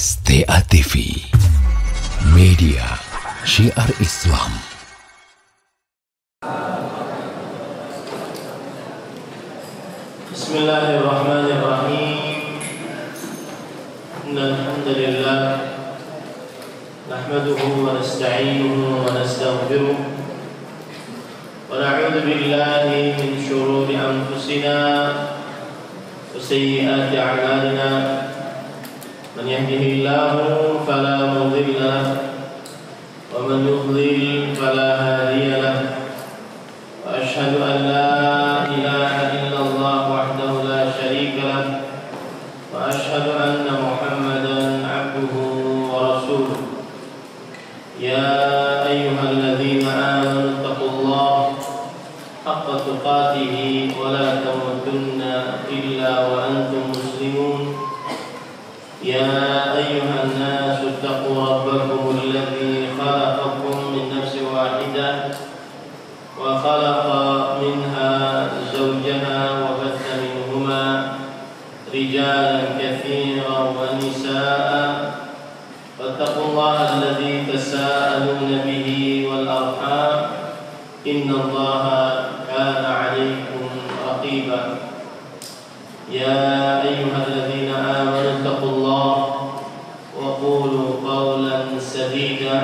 STA TV, media syiar Islam. Bismillahirrahmanirrahim. Innal hamdalillah nahmaduhu wa nasta'inuhu wa nastaghfiruh wa na'udzu billahi min shururi anfusina wa sayyiati a'malina. Man yahdihillahu fala mudilla lahu wa man yudlil fala hadiya lahu. Wa asyhadu an la ilaha illallah wahdahu la syarika lahu wa asyhadu anna Muhammadan abduhu wa rasuluh. Ya ayyuhalladzina amanu taqullaha haqqa tuqatih wa la tamutunna illa wa antum muslimun. يا أيها الناس اتقوا ربكم الذي خلقكم من نفس واحدة وخلق منها زوجها وبث منهما رجالا كثيرا ونساء واتقوا الله الذي تساءلون به والأرحام إن الله كان عليكم رقيبا. يا أيها الذين آمنوا اتقوا الله وقولوا قولا سديدا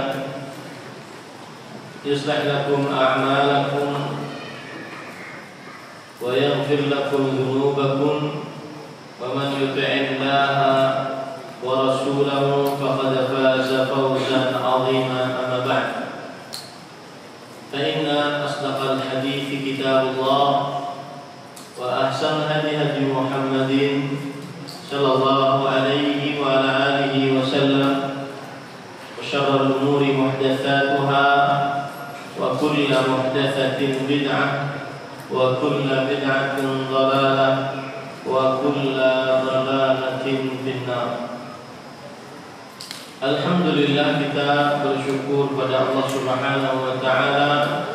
يصلح لكم أعمالكم ويغفر لكم ذنوبكم ومن يطع الله ورسوله فقد فاز فوزا عظيما. أما بعد فإن أصدق الحديث كتاب الله وأحسن الهدي هدي محمد صلى الله عليه وعلى آله وسلم وشر الأمور محدثاتها وكل محدثة بدعة وكل بدعة ضلالة وكل ضلالة في النار. Alhamdulillah, kita bersyukur pada Allah Subhanahu wa taala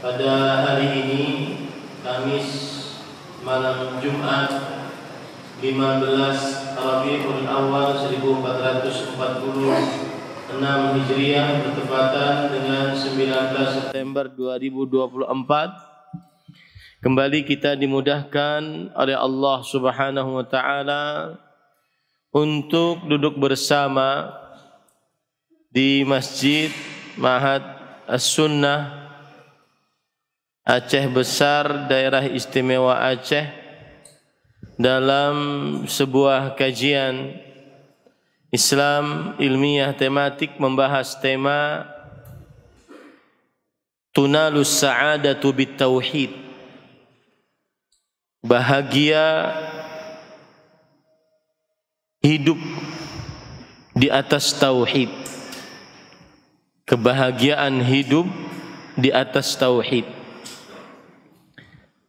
pada hari ini Kamis malam Jumat 15 Rabiul Awal 1446 Hijriah bertepatan dengan 19 September 2024. Kembali kita dimudahkan oleh Allah Subhanahu wa taala untuk duduk bersama di Masjid Ma'had As-Sunnah Aceh Besar, Daerah Istimewa Aceh, dalam sebuah kajian Islam ilmiah tematik membahas tema Tunalus Sa'adatu Bit-Tauhid, bahagia hidup di atas tauhid, kebahagiaan hidup di atas tauhid.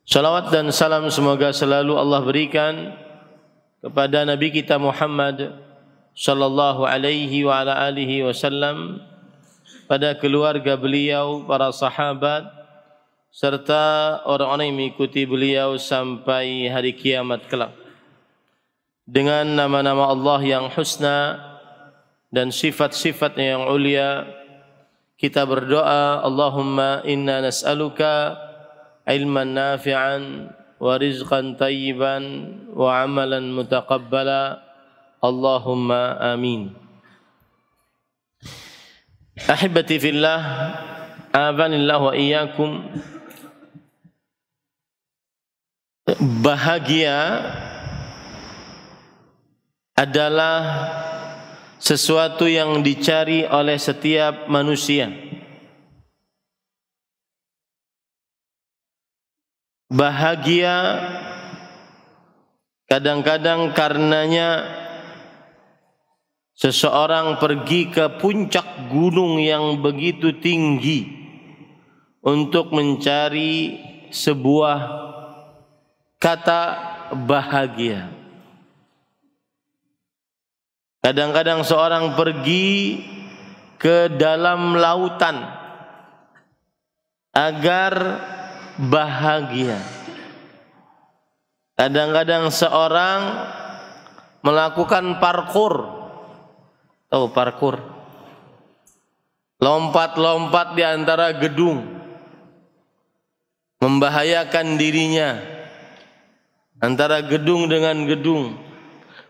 Salawat dan salam semoga selalu Allah berikan kepada Nabi kita Muhammad sallallahu alaihi wa ala alihi wasallam, pada keluarga beliau, para sahabat, serta orang-orang yang mengikuti beliau sampai hari kiamat kelak. Dengan nama-nama Allah yang husna dan sifat-sifatnya yang ulia, kita berdoa, Allahumma inna nas'aluka ilman nafi'an wa rizqan tayyiban wa amalan mutaqabbala. Allahumma amin. Ahibati fillah, a'adhanillah wa iyyakum. Bahagia adalah sesuatu yang dicari oleh setiap manusia. Bahagia kadang-kadang karenanya seseorang pergi ke puncak gunung yang begitu tinggi untuk mencari sebuah kata bahagia. Kadang-kadang seorang pergi ke dalam lautan agar bahagia. Kadang-kadang seorang melakukan parkur Tahu parkur? Lompat-lompat di antara gedung, membahayakan dirinya antara gedung dengan gedung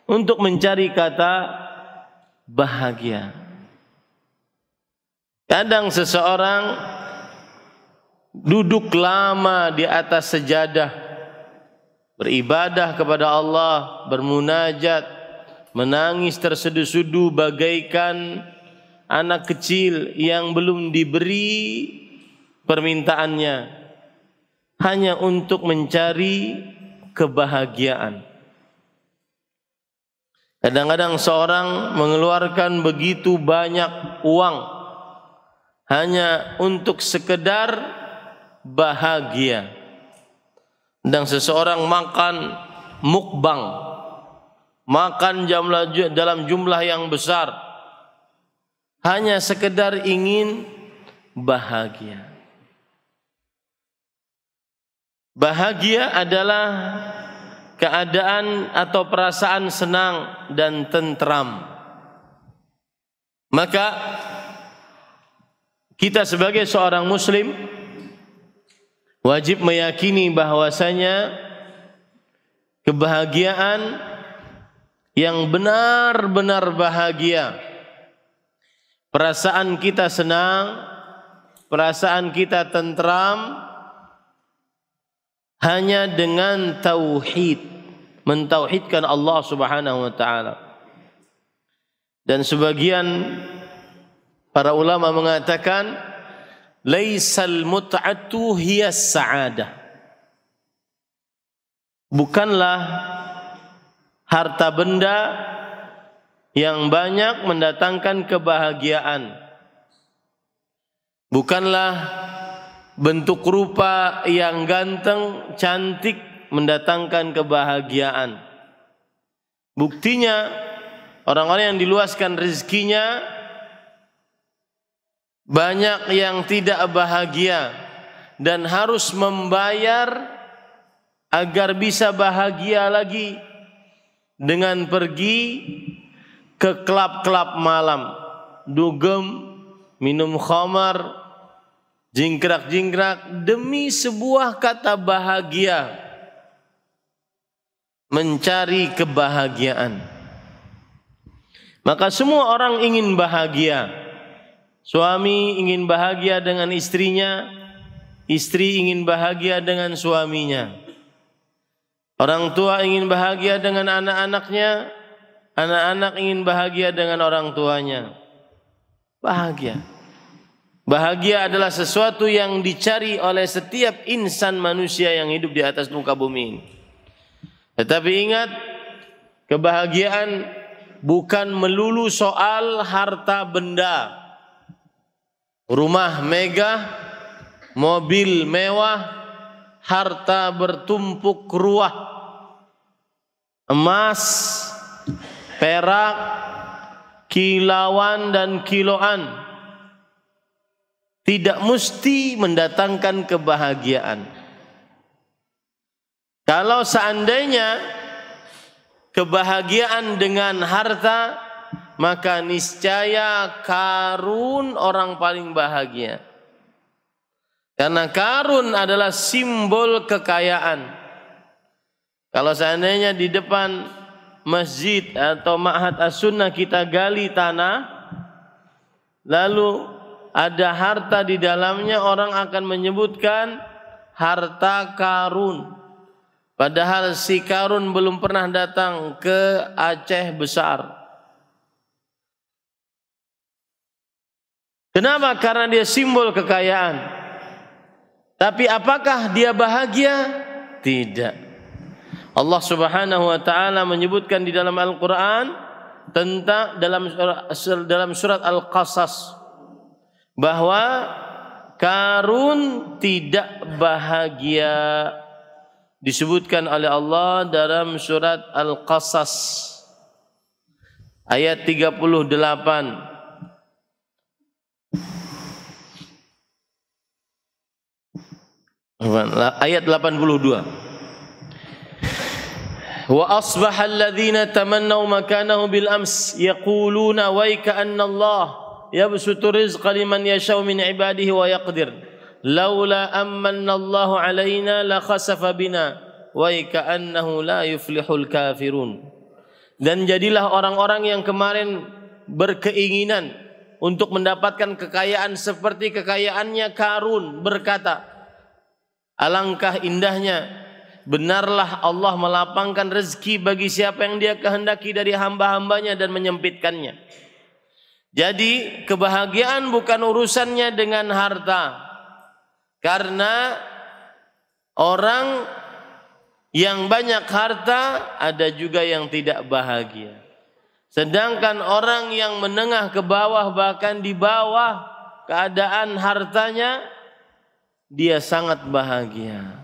untuk mencari kata bahagia. Kadang seseorang duduk lama di atas sejadah, beribadah kepada Allah, bermunajat, menangis terseduh-seduh bagaikan anak kecil yang belum diberi permintaannya, hanya untuk mencari kebahagiaan. Kadang-kadang seorang mengeluarkan begitu banyak uang hanya untuk sekedar bahagia. Dan seseorang makan mukbang, makan dalam jumlah yang besar, hanya sekedar ingin bahagia. Bahagia adalah keadaan atau perasaan senang dan tentram. Maka kita sebagai seorang muslim wajib meyakini bahwasanya kebahagiaan yang benar-benar bahagia, perasaan kita senang, perasaan kita tentram, hanya dengan tauhid, mentauhidkan Allah Subhanahu wa taala. Dan sebagian para ulama mengatakan laisal mut'atu hiya sa'adah. Bukanlah harta benda yang banyak mendatangkan kebahagiaan. Bukanlah bentuk rupa yang ganteng, cantik mendatangkan kebahagiaan. Buktinya orang-orang yang diluaskan rezekinya banyak yang tidak bahagia dan harus membayar agar bisa bahagia lagi dengan pergi ke klub-klub malam, dugem, minum khamar, jingkrak-jingkrak demi sebuah kata bahagia, mencari kebahagiaan. Maka semua orang ingin bahagia. Suami ingin bahagia dengan istrinya, istri ingin bahagia dengan suaminya. Orang tua ingin bahagia dengan anak-anaknya, anak-anak ingin bahagia dengan orang tuanya. Bahagia. Bahagia adalah sesuatu yang dicari oleh setiap insan manusia yang hidup di atas muka bumi ini. Tetapi ingat, kebahagiaan bukan melulu soal harta benda, rumah megah, mobil mewah, harta bertumpuk ruah, emas, perak, kilauan dan kiloan. Tidak mesti mendatangkan kebahagiaan. Kalau seandainya kebahagiaan dengan harta, maka niscaya Karun orang paling bahagia. Karena Karun adalah simbol kekayaan. Kalau seandainya di depan masjid atau ma'had as-sunnah kita gali tanah, lalu ada harta di dalamnya, orang akan menyebutkan harta Karun. Padahal si Karun belum pernah datang ke Aceh besar. Kenapa? Karena dia simbol kekayaan. Tapi apakah dia bahagia? Tidak. Allah Subhanahu wa taala menyebutkan di dalam Al-Qur'an tentang dalam surat Al-Qasas bahwa Karun tidak bahagia, disebutkan oleh Allah dalam surat Al-Qasas ayat 38. Ayat 82. Wa asbaha alladhina tamannaw makanahu bil ams yaquluna waika anna Allah yabsutu rizqa liman yashau min ibadihi wa yaqdir laula amanna Allah alaina la khasafa bina waika annahu la yuflihul kafirun. Dan jadilah orang-orang yang kemarin berkeinginan untuk mendapatkan kekayaan seperti kekayaannya Qarun berkata, alangkah indahnya, benarlah Allah melapangkan rezeki bagi siapa yang Dia kehendaki dari hamba-hambanya dan menyempitkannya. Jadi kebahagiaan bukan urusannya dengan harta, karena orang yang banyak harta ada juga yang tidak bahagia. Sedangkan orang yang menengah ke bawah, bahkan di bawah keadaan hartanya, dia sangat bahagia.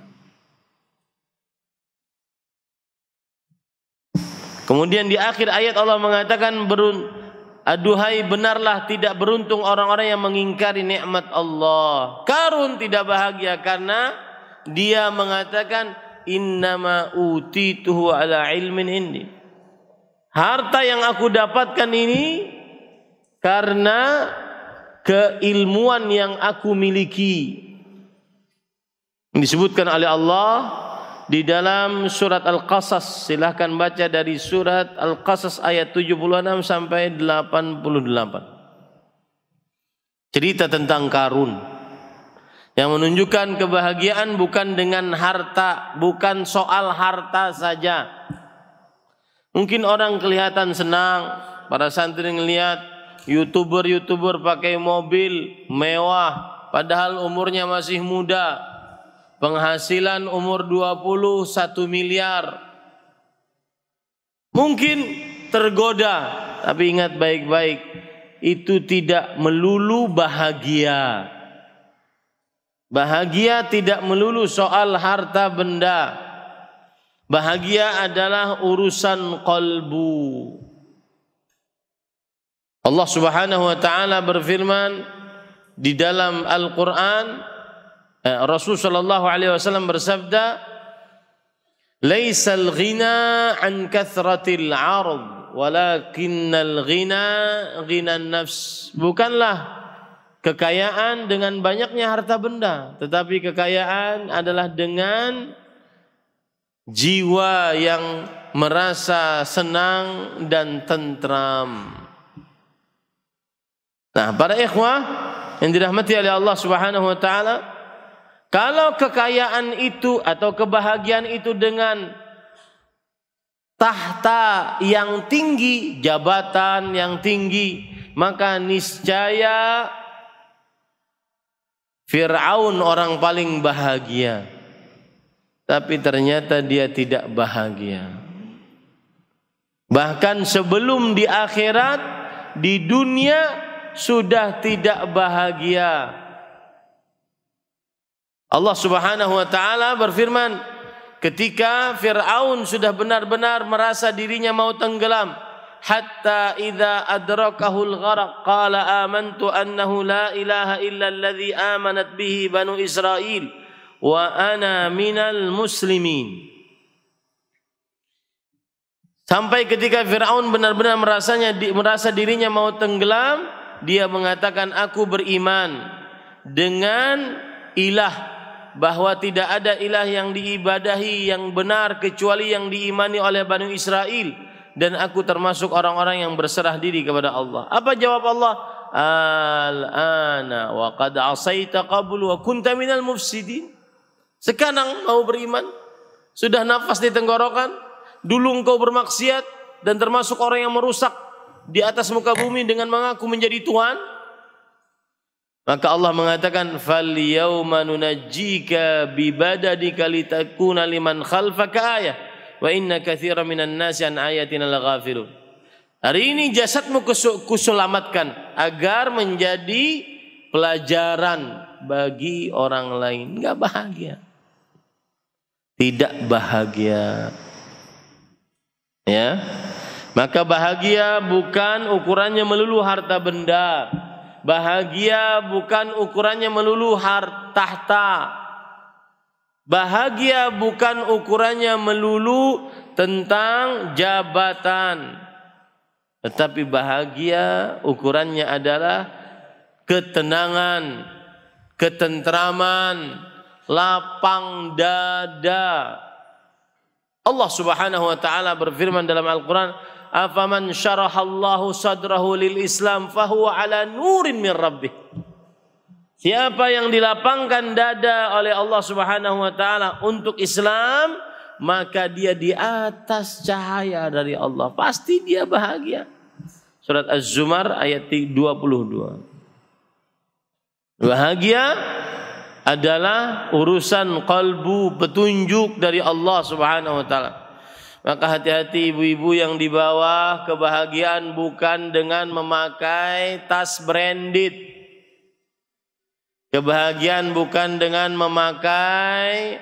Kemudian di akhir ayat Allah mengatakan, aduhai benarlah tidak beruntung orang-orang yang mengingkari nikmat Allah. Qarun tidak bahagia karena dia mengatakan, innama utituhu ala ilmin indi. Harta yang aku dapatkan ini karena keilmuan yang aku miliki. Disebutkan oleh Allah di dalam surat Al-Qasas. Silahkan baca dari surat Al-Qasas ayat 76 sampai 88. Cerita tentang Qarun yang menunjukkan kebahagiaan bukan dengan harta, bukan soal harta saja. Mungkin orang kelihatan senang, para santri ngelihat YouTuber pakai mobil mewah padahal umurnya masih muda. Penghasilan umur 21 miliar. Mungkin tergoda, tapi ingat baik-baik, itu tidak melulu bahagia. Bahagia tidak melulu soal harta benda. Bahagia adalah urusan qalbu. Allah Subhanahu wa taala berfirman di dalam Al-Qur'an, Rasul sallallahu alaihi wasallam bersabda, "Laisal ghina an kathratil 'ard, walakinnal ghina ghinan nafs." Bukanlah kekayaan dengan banyaknya harta benda, tetapi kekayaan adalah dengan jiwa yang merasa senang dan tentram. Nah, para ikhwah yang dirahmati oleh Allah Subhanahu wa taala, kalau kekayaan itu atau kebahagiaan itu dengan tahta yang tinggi, jabatan yang tinggi, maka niscaya Fir'aun orang paling bahagia. Tapi ternyata dia tidak bahagia. Bahkan sebelum di akhirat, di dunia sudah tidak bahagia. Allah Subhanahu wa taala berfirman, ketika Fir'aun sudah benar-benar merasa dirinya mau tenggelam, hatta idza adrakahul gharq qala amantu annahu la ilaha illa alladhi amanat bihi banu Israil wa ana minal muslimin. Sampai ketika Fir'aun benar-benar merasa dirinya mau tenggelam, dia mengatakan, aku beriman dengan ilah, bahwa tidak ada ilah yang diibadahi yang benar kecuali yang diimani oleh Bani Israel, dan aku termasuk orang-orang yang berserah diri kepada Allah. Apa jawab Allah? Al-ana wa qad asaita qablu wa kunta minal mufsidin. Sekarang mau beriman, sudah nafas di tenggorokan. Dulu engkau bermaksiat dan termasuk orang yang merusak di atas muka bumi dengan mengaku menjadi Tuhan. Maka Allah mengatakan, fal yauma nunajjika bi badadika litakuna liman khalfaka ayah wa inna katsiran minan nasi an ayatina laghafilun. Hari ini jasadmu kuselamatkan agar menjadi pelajaran bagi orang lain. Enggak bahagia, tidak bahagia, ya. Maka bahagia bukan ukurannya melulu harta benda. Bahagia bukan ukurannya melulu tahta. Bahagia bukan ukurannya melulu tentang jabatan. Tetapi bahagia ukurannya adalah ketenangan, ketentraman, lapang dada. Allah Subhanahu wa taala berfirman dalam Al-Qur'an, "Afaman syarahallahu sadrahu lil Islam fahuwa ala nurin min rabbih." Siapa yang dilapangkan dada oleh Allah Subhanahu wa taala untuk Islam, maka dia di atas cahaya dari Allah. Pasti dia bahagia. Surat Az-Zumar ayat 22. Bahagia adalah urusan kalbu, petunjuk dari Allah Subhanahu wa taala. Maka hati-hati ibu-ibu yang di bawah, kebahagiaan bukan dengan memakai tas branded. Kebahagiaan bukan dengan memakai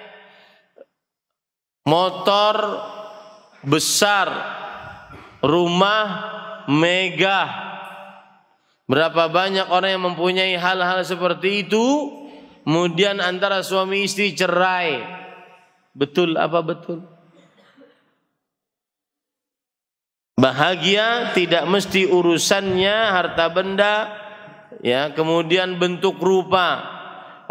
motor besar, rumah megah. Berapa banyak orang yang mempunyai hal-hal seperti itu, kemudian antara suami istri cerai. Betul apa betul? Bahagia tidak mesti urusannya harta benda, ya, kemudian bentuk rupa.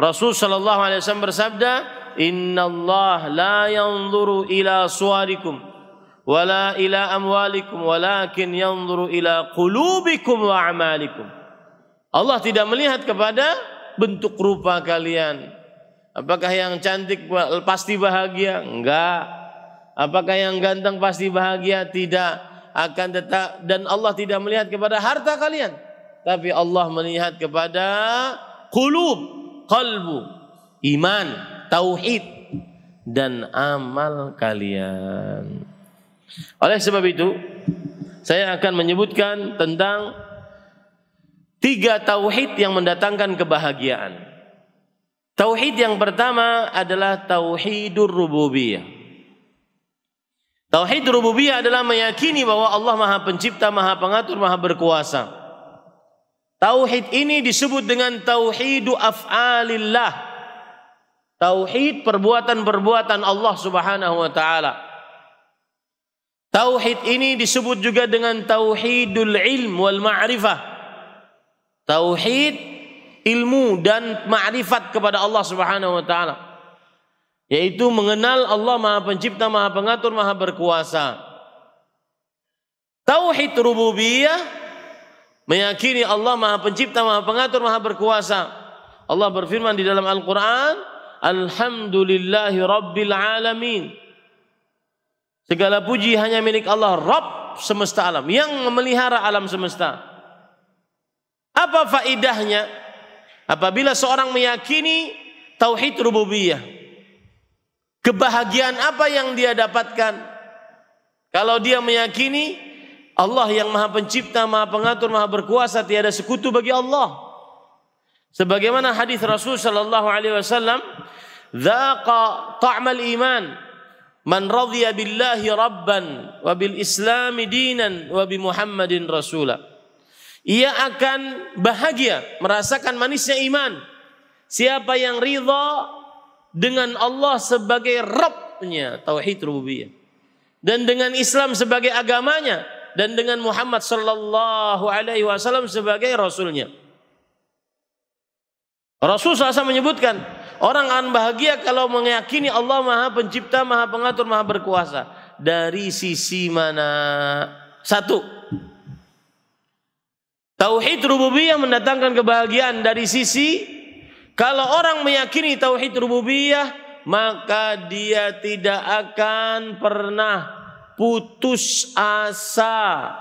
Rasul sallallahu alaihi wasallam bersabda, "Innallaha la yanzuru ila suwarikum wala ila amwalikum walakin yanzuru ila qulubikum wa a'malikum." Allah tidak melihat kepada bentuk rupa kalian. Apakah yang cantik pasti bahagia? Enggak. Apakah yang ganteng pasti bahagia? Tidak. Akan tetap, dan Allah tidak melihat kepada harta kalian, tapi Allah melihat kepada qulub, qalbu, iman, tauhid dan amal kalian. Oleh sebab itu, saya akan menyebutkan tentang 3 tauhid yang mendatangkan kebahagiaan. Tauhid yang pertama adalah tauhidur rububiyah. Tauhid rububiyah adalah meyakini bahwa Allah Maha Pencipta, Maha Pengatur, Maha Berkuasa. Tauhid ini disebut dengan tauhidu af'alillah. Tauhid perbuatan-perbuatan Allah Subhanahu wa taala. Tauhid ini disebut juga dengan tauhidul ilm wal ma'rifah. Tauhid ilmu dan ma'rifat kepada Allah Subhanahu wa taala, yaitu mengenal Allah Maha Pencipta, Maha Pengatur, Maha Berkuasa. Tauhid rububiyah meyakini Allah Maha Pencipta, Maha Pengatur, Maha Berkuasa. Allah berfirman di dalam Al-Quran, "Alhamdulillahi Rabbil Alamin." Segala puji hanya milik Allah, Rabb semesta alam, yang memelihara alam semesta. Apa faidahnya apabila seorang meyakini tauhid rububiyah? Kebahagiaan apa yang dia dapatkan kalau dia meyakini Allah yang Maha Pencipta, Maha Pengatur, Maha Berkuasa, tiada sekutu bagi Allah. Sebagaimana hadis Rasul sallallahu alaihi wasallam, "Dzaqa ta'mal iman man radhiya billahi rabban wa bil islami dinan wa bi Muhammadin rasula." Ia akan bahagia, merasakan manisnya iman, siapa yang ridha dengan Allah sebagai Rabbnya, tauhid rububiyah, dan dengan Islam sebagai agamanya, dan dengan Muhammad sallallahu alaihi wasallam sebagai rasulnya. Rasul SAW menyebutkan, orang akan bahagia kalau meyakini Allah Maha Pencipta, Maha Pengatur, Maha Berkuasa. Dari sisi mana? 1, tauhid rububiyah mendatangkan kebahagiaan dari sisi, kalau orang meyakini tauhid rububiyah, maka dia tidak akan pernah putus asa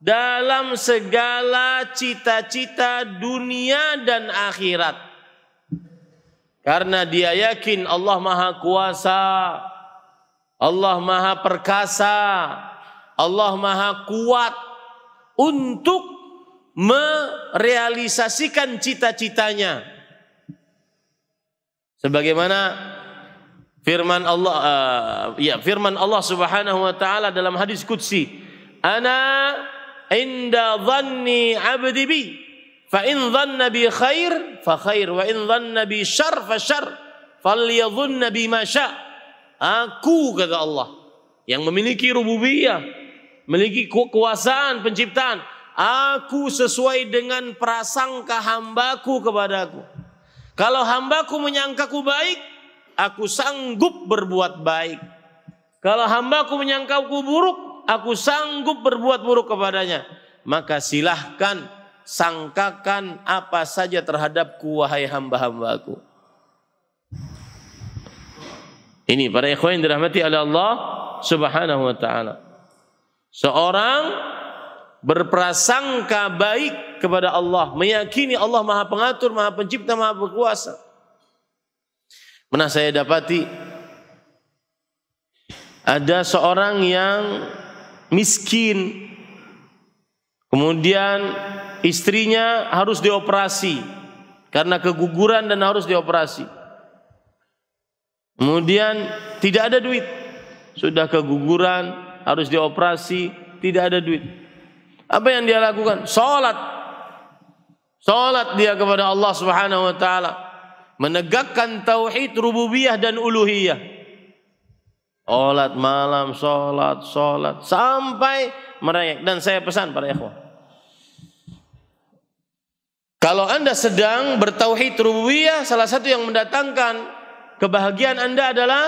dalam segala cita-cita dunia dan akhirat. Karena dia yakin Allah Maha Kuasa, Allah Maha Perkasa, Allah Maha Kuat untuk merealisasikan cita-citanya. Sebagaimana firman Allah, firman Allah Subhanahu wa taala dalam hadis qudsi, "Ana inda dhanni 'abdi bi, fa in dhanna bi khair fa khair wa in dhanna bi syarr fa syarr falyadhunna bima sya." Aku, kata Allah, yang memiliki rububiyah, memiliki kekuasaan penciptaan. Aku sesuai dengan prasangka hambaku kepadaku. Kalau hambaku menyangkaku baik, aku sanggup berbuat baik. Kalau hambaku menyangkaku buruk, aku sanggup berbuat buruk kepadanya. Maka silahkan sangkakan apa saja terhadapku, wahai hamba-hambaku. Ini para ikhwan yang dirahmati oleh Allah Subhanahu wa ta'ala. Seorang berprasangka baik kepada Allah, meyakini Allah Maha Pengatur, Maha Pencipta, Maha Berkuasa. Pernah saya dapati ada seorang yang miskin, kemudian istrinya harus dioperasi karena keguguran dan harus dioperasi. Kemudian tidak ada duit, sudah keguguran, harus dioperasi, tidak ada duit. Apa yang dia lakukan? Salat dia kepada Allah Subhanahu wa ta'ala, menegakkan tauhid rububiyah dan uluhiyah. Salat malam, salat sampai merayap. Dan saya pesan para ikhwah, kalau Anda sedang bertauhid rububiyah, salah satu yang mendatangkan kebahagiaan Anda adalah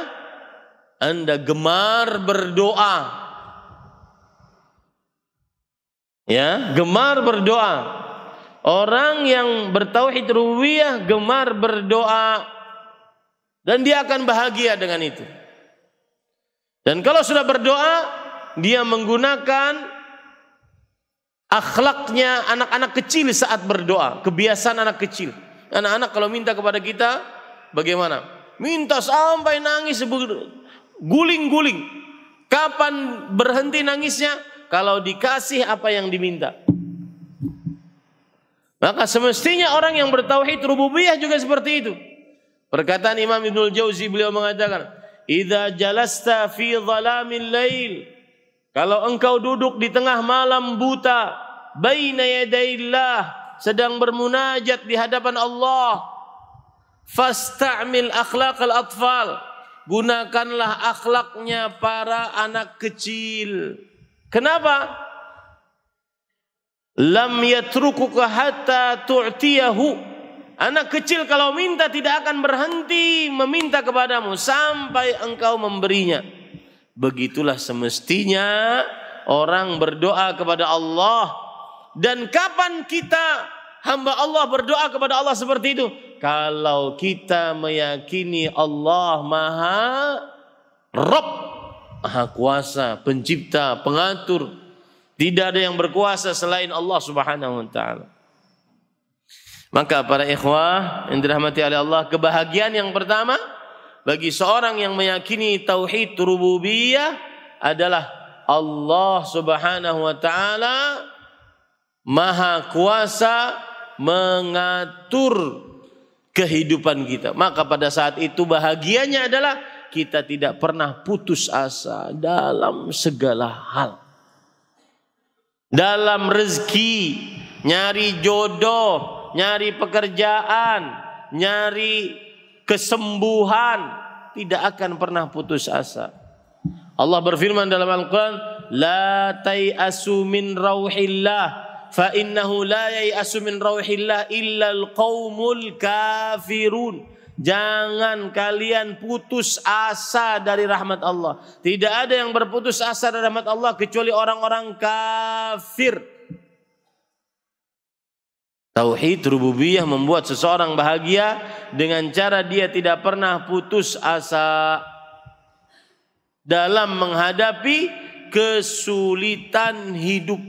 Anda gemar berdoa. Ya, gemar berdoa. Orang yang bertauhid rububiyah gemar berdoa dan dia akan bahagia dengan itu. Dan kalau sudah berdoa, dia menggunakan akhlaknya anak-anak kecil saat berdoa, kebiasaan anak kecil. Anak-anak kalau minta kepada kita bagaimana? Minta sampai nangis, guling-guling. Kapan berhenti nangisnya? Kalau dikasih apa yang diminta. Maka semestinya orang yang bertauhid rububiyah juga seperti itu. Perkataan Imam Ibnul Jauzi, beliau mengatakan, "Idza jalasta fi dhalamil lail", kalau engkau duduk di tengah malam buta, baina yadaillah, sedang bermunajat di hadapan Allah, fasta'mil akhlaqal atfal, gunakanlah akhlaknya para anak kecil. Kenapa? Lam yatrukuka hatta tu'tiyahu. Anak kecil kalau minta tidak akan berhenti meminta kepadamu sampai engkau memberinya. Begitulah semestinya orang berdoa kepada Allah. Dan kapan kita hamba Allah berdoa kepada Allah seperti itu? Kalau kita meyakini Allah Maha Rabb, Maha Kuasa, Pencipta, Pengatur. Tidak ada yang berkuasa selain Allah Subhanahu wa ta'ala. Maka para ikhwah yang dirahmati oleh Allah, kebahagiaan yang pertama bagi seorang yang meyakini tauhid rububiyah adalah Allah Subhanahu wa ta'ala Maha Kuasa mengatur kehidupan kita. Maka pada saat itu bahagianya adalah kita tidak pernah putus asa dalam segala hal. Dalam rezeki, nyari jodoh, nyari pekerjaan, nyari kesembuhan, tidak akan pernah putus asa. Allah berfirman dalam Al-Quran, "La tai'asu min rauhillah, fa innahu la yai'asu min rauhillah illa al-qaumul kafirun." Jangan kalian putus asa dari rahmat Allah. Tidak ada yang berputus asa dari rahmat Allah kecuali orang-orang kafir. Tauhid rububiyah membuat seseorang bahagia dengan cara dia tidak pernah putus asa dalam menghadapi kesulitan hidup,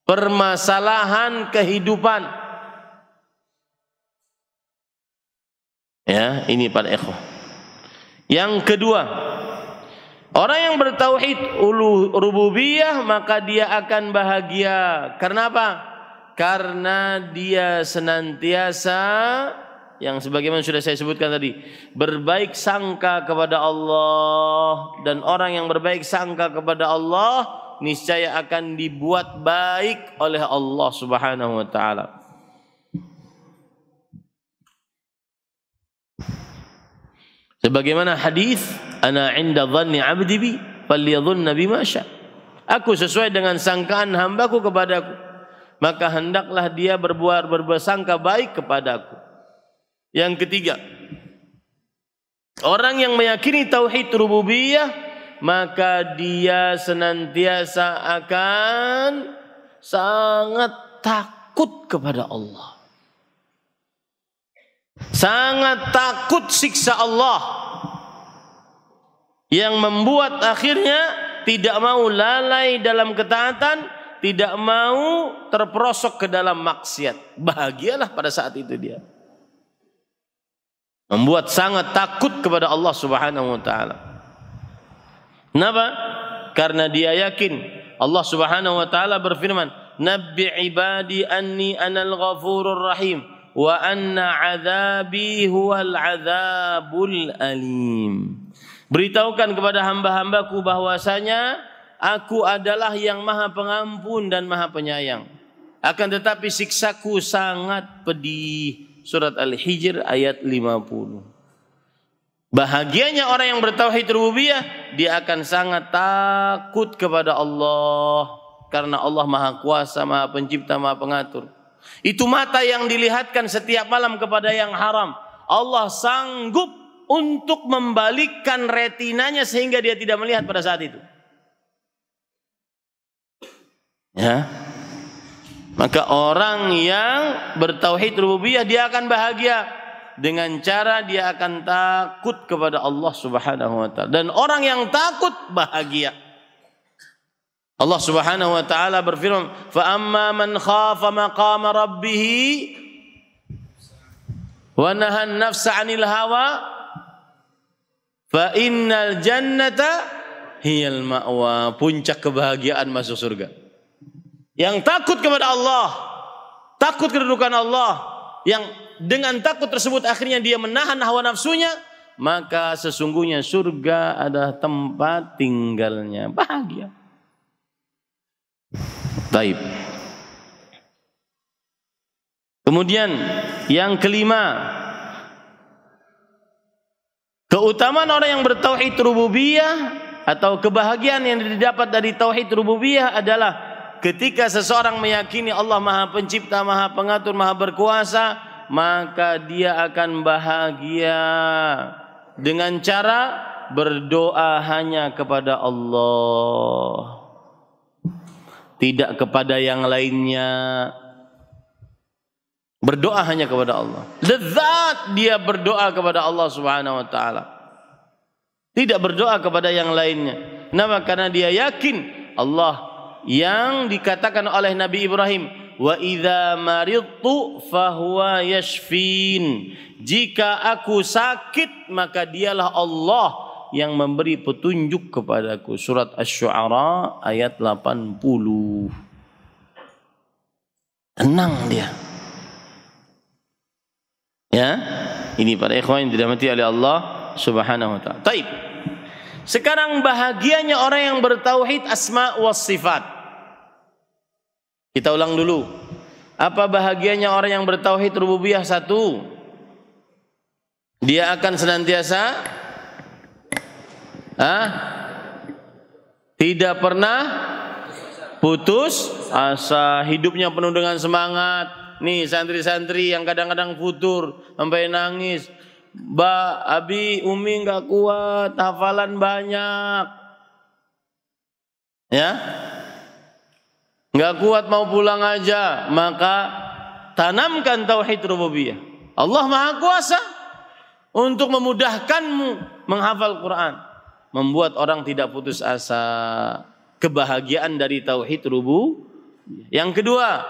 permasalahan kehidupan. Ya, ini para ikhwah. Yang kedua, orang yang bertauhid rububiyah maka dia akan bahagia. Karena apa? Karena dia senantiasa, yang sebagaimana sudah saya sebutkan tadi, berbaik sangka kepada Allah. Dan orang yang berbaik sangka kepada Allah niscaya akan dibuat baik oleh Allah Subhanahu wa ta'ala. Sebagaimana hadis Ana 'inda dhanni 'abdi bi falyadhunna bima syaa. Aku sesuai dengan sangkaan hambaku kepadaku, maka hendaklah dia bersangka baik kepadaku. Yang ketiga, orang yang meyakini tauhid rububiyah, maka dia senantiasa akan sangat takut kepada Allah. Sangat takut siksa Allah, yang membuat akhirnya tidak mau lalai dalam ketaatan, tidak mau terperosok ke dalam maksiat. Bahagialah pada saat itu dia. Membuat sangat takut kepada Allah Subhanahu wa taala. Kenapa? Karena dia yakin Allah Subhanahu wa taala berfirman, "Nabbi ibadi anni anal ghafurur rahim wa anna 'adzabi huwal 'adzabul alim." Beritahukan kepada hamba-hambaku bahwasanya aku adalah yang maha pengampun dan maha penyayang. Akan tetapi siksaku sangat pedih. Surat Al-Hijr ayat 50. Bahagianya orang yang bertauhid rububiyah, dia akan sangat takut kepada Allah. Karena Allah maha kuasa, maha pencipta, maha pengatur. Itu mata yang dilihatkan setiap malam kepada yang haram. Allah sanggup untuk membalikkan retinanya sehingga dia tidak melihat pada saat itu. Ya. Maka orang yang bertauhid rububiyah, dia akan bahagia dengan cara dia akan takut kepada Allah Subhanahu wa taala. Dan orang yang takut bahagia. Allah Subhanahu wa taala berfirman, "Fa amma man khafa maqama rabbih wa nahan nafsa 'anil hawa fa innal jannata hiyal ma'wa." Puncak kebahagiaan masuk surga. Yang takut kepada Allah, takut kedudukan Allah, yang dengan takut tersebut akhirnya dia menahan hawa nafsunya, maka sesungguhnya surga adalah tempat tinggalnya. Bahagia. Baik. Kemudian yang kelima, keutamaan orang yang bertauhid rububiyah atau kebahagiaan yang didapat dari tauhid rububiyah adalah ketika seseorang meyakini Allah maha pencipta, maha pengatur, maha berkuasa, maka dia akan bahagia dengan cara berdoa hanya kepada Allah, tidak kepada yang lainnya. Berdoa hanya kepada Allah. Lezat dia berdoa kepada Allah Subhanahu wa taala. Tidak berdoa kepada yang lainnya. Kenapa? Karena dia yakin Allah yang dikatakan oleh Nabi Ibrahim, "Wa idza maridtu fahuwa yashfin." Jika aku sakit, maka dialah Allah yang memberi petunjuk kepadaku. Surat Asy-Syu'ara ayat 80. Tenang dia. Ya, ini para ikhwan yang dirahmati oleh Allah Subhanahu wa taala. Baik. Sekarang bahagianya orang yang bertauhid asma was sifat. Kita ulang dulu. Apa bahagianya orang yang bertauhid rububiyah? Satu, dia akan senantiasa tidak pernah putus asa, hidupnya penuh dengan semangat. Nih santri-santri yang kadang-kadang futur sampai nangis, "Mbak, Abi, Umi nggak kuat, hafalan banyak, ya, nggak kuat mau pulang aja." Maka tanamkan tauhid rububiyah. Allah maha kuasa untuk memudahkanmu menghafal Quran, membuat orang tidak putus asa. Kebahagiaan dari tauhid rububiyah. Yang kedua,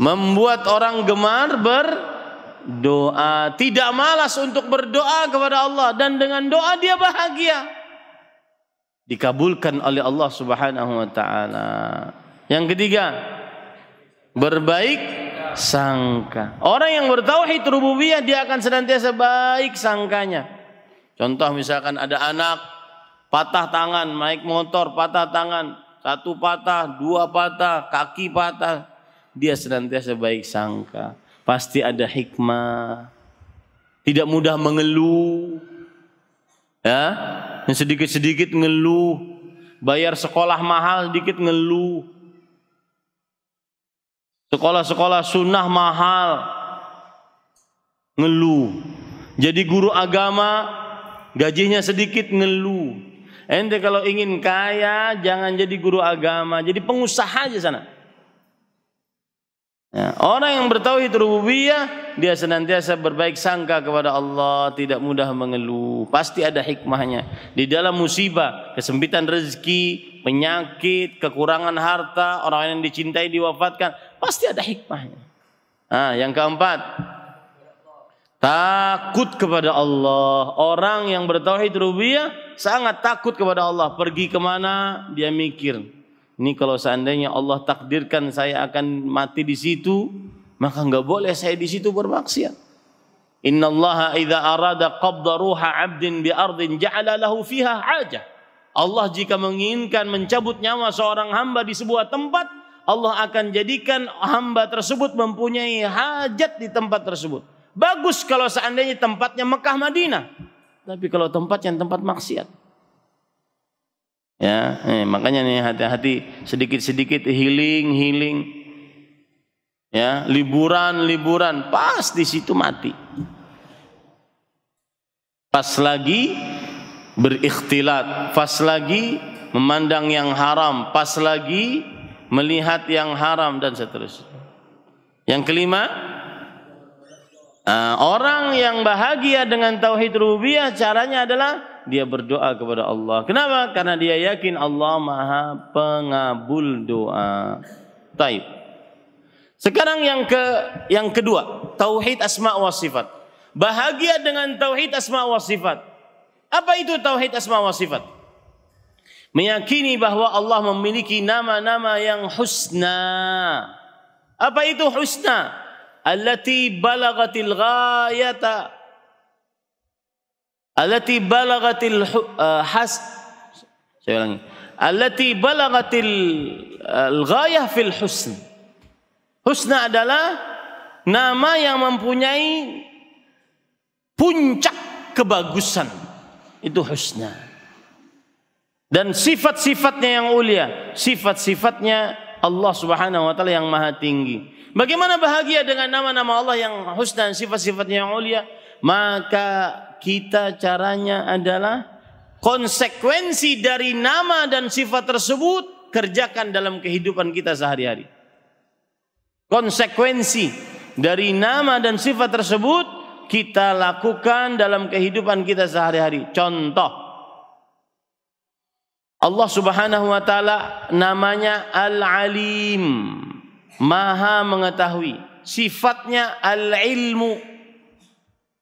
membuat orang gemar berdoa, tidak malas untuk berdoa kepada Allah, dan dengan doa dia bahagia, dikabulkan oleh Allah Subhanahu wa taala. Yang ketiga, berbaik sangka. Orang yang bertauhid rububiyah dia akan senantiasa baik sangkanya. Contoh misalkan ada anak patah tangan, naik motor patah tangan, satu patah, dua patah, kaki patah, dia senantiasa baik sangka. Pasti ada hikmah, tidak mudah mengeluh. Ya, yang sedikit-sedikit ngeluh, bayar sekolah mahal sedikit ngeluh. Sekolah-sekolah sunnah mahal ngeluh. Jadi guru agama gajinya sedikit ngeluh. Ente kalau ingin kaya jangan jadi guru agama, jadi pengusaha aja sana. Ya, orang yang bertauhid rububiyah dia senantiasa berbaik sangka kepada Allah, tidak mudah mengeluh. Pasti ada hikmahnya di dalam musibah, kesempitan rezeki, penyakit, kekurangan harta, orang yang dicintai diwafatkan, pasti ada hikmahnya. Nah, yang keempat, takut kepada Allah. Orang yang bertauhid rububiyah sangat takut kepada Allah. Pergi kemana dia mikir, ini kalau seandainya Allah takdirkan saya akan mati di situ, maka enggak boleh saya di situ bermaksiat. Innallaha idza arada qabda ruha 'abdin bi ardin ja'ala lahu fiha hajah. Allah jika menginginkan mencabut nyawa seorang hamba di sebuah tempat, Allah akan jadikan hamba tersebut mempunyai hajat di tempat tersebut. Bagus kalau seandainya tempatnya Mekah Madinah, tapi kalau tempatnya tempat maksiat. Ya, makanya nih hati-hati, sedikit-sedikit healing. Ya, liburan, pas di situ mati. Pas lagi berikhtilat, pas lagi memandang yang haram, pas lagi melihat yang haram dan seterusnya. Yang kelima, orang yang bahagia dengan tauhid rububiyah caranya adalah dia berdoa kepada Allah. Kenapa? Karena dia yakin Allah Maha Pengabul doa. Taib. Sekarang yang kedua, tauhid asma wa sifat. Bahagia dengan tauhid asma wa sifat. Apa itu tauhid asma wa sifat? Meyakini bahwa Allah memiliki nama-nama yang husna. Apa itu husna? Allati balagatil ghayata, allati balagatil saya ulangi, allati balagatil ghayah fil husn. Husna adalah nama yang mempunyai puncak kebagusan, itu husna. Dan sifat-sifatnya yang ulia, sifat-sifatnya Allah Subhanahu wa taala yang maha tinggi. Bagaimana bahagia dengan nama-nama Allah yang husna dan sifat-sifatnya yang mulia? Maka kita caranya adalah konsekuensi dari nama dan sifat tersebut kerjakan dalam kehidupan kita sehari-hari. Konsekuensi dari nama dan sifat tersebut kita lakukan dalam kehidupan kita sehari-hari. Contoh, Allah Subhanahu wa taala namanya Al-Alim, Maha mengetahui. Sifatnya al-ilmu.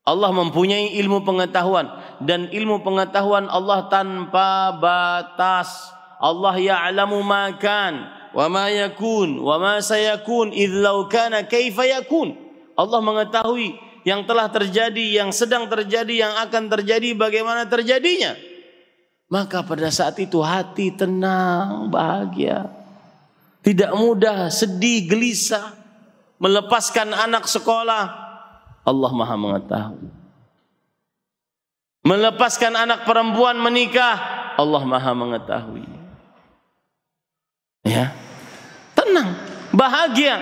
Allah mempunyai ilmu pengetahuan, dan ilmu pengetahuan Allah tanpa batas. Allah ya'lamu ma kan wa ma yakun wa ma sayakun idz law kana kaifa yakun. Allah mengetahui yang telah terjadi, yang sedang terjadi, yang akan terjadi, bagaimana terjadinya. Maka pada saat itu hati tenang, bahagia. Tidak mudah sedih, gelisah, melepaskan anak sekolah, Allah Maha mengetahui. Melepaskan anak perempuan menikah, Allah Maha mengetahui. Ya, tenang, bahagia